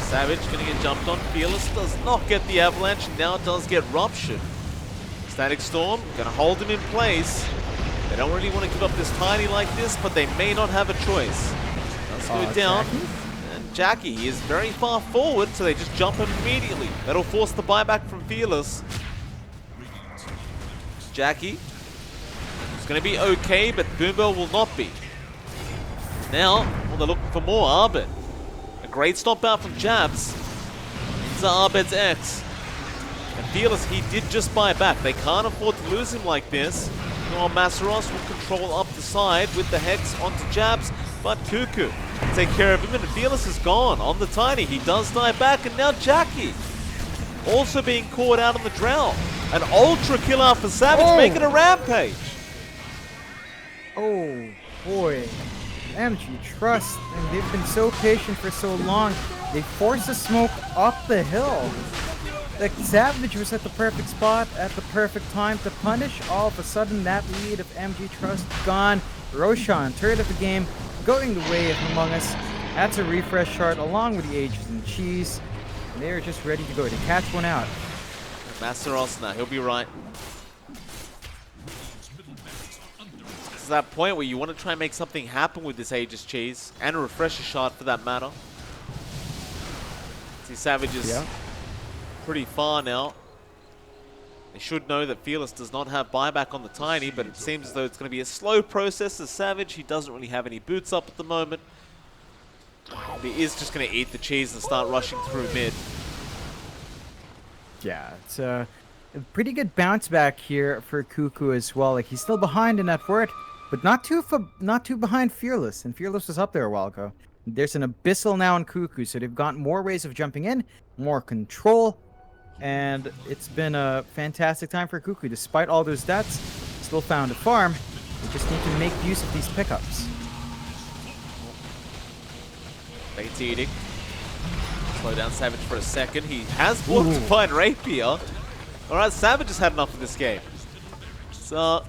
Savage gonna get jumped on. Fearless does not get the avalanche, and now does get ruptured. Static Storm gonna hold him in place. They don't really want to give up this Tiny like this, but they may not have a choice. Let's go down. Jackie? And Jackie is very far forward, so they just jump him immediately. That'll force the buyback from Fearless. Jackie is going to be okay, but Boombell will not be. Now, well, they're looking for more Arbed. A great stop out from Jabs. Into Arbed's X. And Fearless, he did just buy back. They can't afford to lose him like this. Now Masaros will control up the side with the Hex onto Jabs, but Cuckoo take care of him, and Fearless is gone on the Tiny. He does die back, and now Jackie also being caught out on the Drow. An ultra kill out for Savage, making a rampage. Oh boy, MG.Trust, and they've been so patient for so long. They forced the smoke up the hill. Like, Savage was at the perfect spot at the perfect time to punish. All of a sudden, that lead of MG.Trust gone. Roshan, third of the game, going the way of Among Us. That's a refresh chart along with the Ages and Cheese. And they are just ready to go to catch one out. Masaros, now he'll be right. It's that point where you want to try and make something happen with this Aegis Cheese and a refresher shot for that matter. See, Savage is pretty far now. They should know that Fearless does not have buyback on the Tiny, but it seems as though it's going to be a slow process as Savage. He doesn't really have any boots up at the moment. He is just going to eat the cheese and start rushing through mid. Yeah, it's a pretty good bounce back here for Cuckoo as well. Like, he's still behind in that fort, but not too behind Fearless. And Fearless was up there a while ago. There's an Abyssal now in Cuckoo, so they've got more ways of jumping in, more control, and it's been a fantastic time for Cuckoo. Despite all those deaths, still found a farm. They just need to make use of these pickups. Bait's eating. Slow down Savage for a second. He has blocked to find Rapier. Alright, Savage has had enough of this game. So,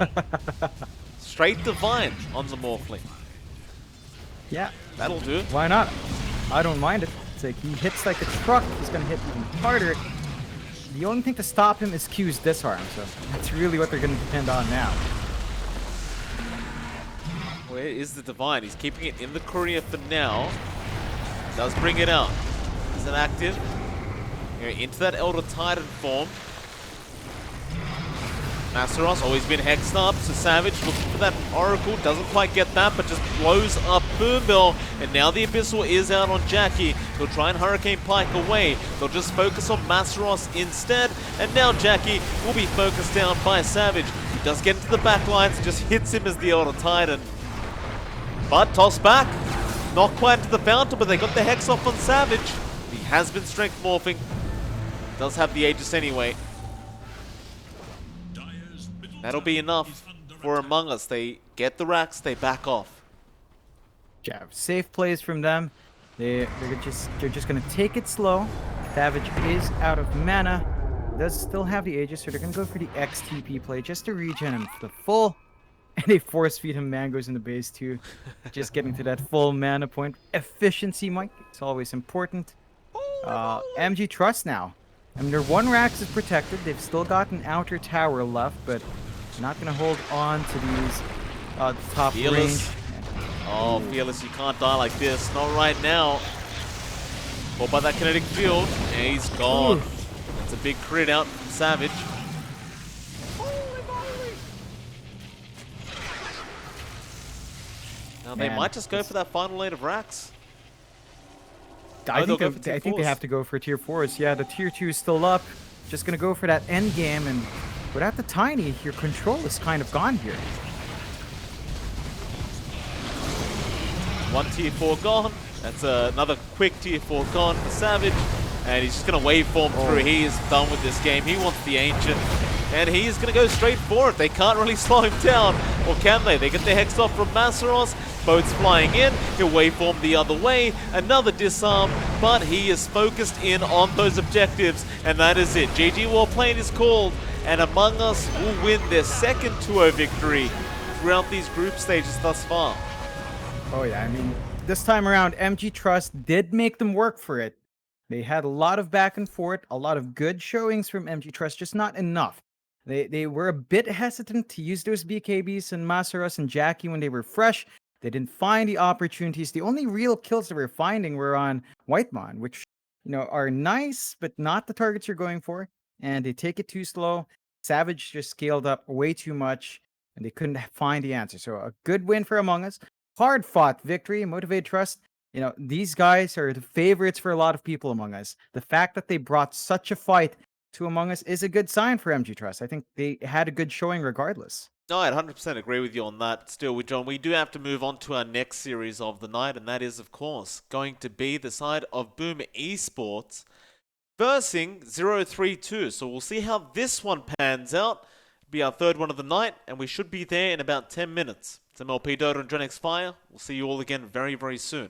straight Divine on the Morphling. Yeah. That'll do it. Why not? I don't mind it. It's like he hits like a truck. He's going to hit even harder. The only thing to stop him is Q's disarm, so that's really what they're going to depend on now. Where is the Divine? He's keeping it in the courier for now. Does bring it out. Is it active? Into that Elder Titan form. Masaros always been hexed up, so Savage looking for that Oracle, doesn't quite get that, but just blows up Boombell, and now the Abyssal is out on Jackie. They'll try and Hurricane Pike away, they'll just focus on Masaros instead, and now Jackie will be focused down by Savage. He does get into the back lines, just hits him as the Elder Titan. But toss back, not quite into the fountain, but they got the Hex off on Savage. He has been strength morphing, does have the Aegis anyway. That'll be enough for Among Us. They get the racks, they back off. Yeah, safe plays from them. They're just gonna take it slow. Savage is out of mana. Does still have the Aegis, so they're gonna go for the XTP play just to regen him to the full. And they force feed him mangoes in the base too. Just getting to that full mana point. Efficiency, Mike. It's always important. MG.Trust now. I mean, their one Rax is protected. They've still got an outer tower left, but not going to hold on to these top Fearless. range. Oh, Fearless, you can't die like this. Not right now. Caught by that kinetic field. And he's gone. It's a big crit out from Savage. Now they might just go for that final lane of racks. I think they have to go for tier 4s. Yeah, the tier 2 is still up. Just going to go for that end game, and without the Tiny, your control is kind of gone here. One tier 4 gone. That's another quick tier 4 gone for Savage. And he's just going to waveform through. He is done with this game. He wants the Ancient. And he is going to go straight for it. They can't really slow him down. Or can they? They get the Hex off from Masaros. Boats flying in. He'll waveform the other way. Another disarm. But he is focused in on those objectives. And that is it. GG Warplane is called. And Among Us will win their second 2-0 victory throughout these group stages thus far. Oh yeah, I mean, this time around, MG.Trust did make them work for it. They had a lot of back and forth, a lot of good showings from MG.Trust, just not enough. They were a bit hesitant to use those BKBs and Masaros and Jackie when they were fresh. They didn't find the opportunities. The only real kills they were finding were on Whitemon, which, you know, are nice, but not the targets you're going for. And they take it too slow. Savage just scaled up way too much, and they couldn't find the answer. So a good win for Among Us. Hard fought victory. Motivate.Trust. These guys are the favorites for a lot of people Among Us. The fact that they brought such a fight to Among Us is a good sign for MG.Trust. I think they had a good showing regardless. No, I'd 100% agree with you on that. Still, with John, we do have to move on to our next series of the night, and that is, of course, going to be the side of Boom Esports versing 032. So we'll see how this one pans out. It'll be our third one of the night, and we should be there in about 10 minutes. It's MLP and JohnxFire. We'll see you all again very, very soon.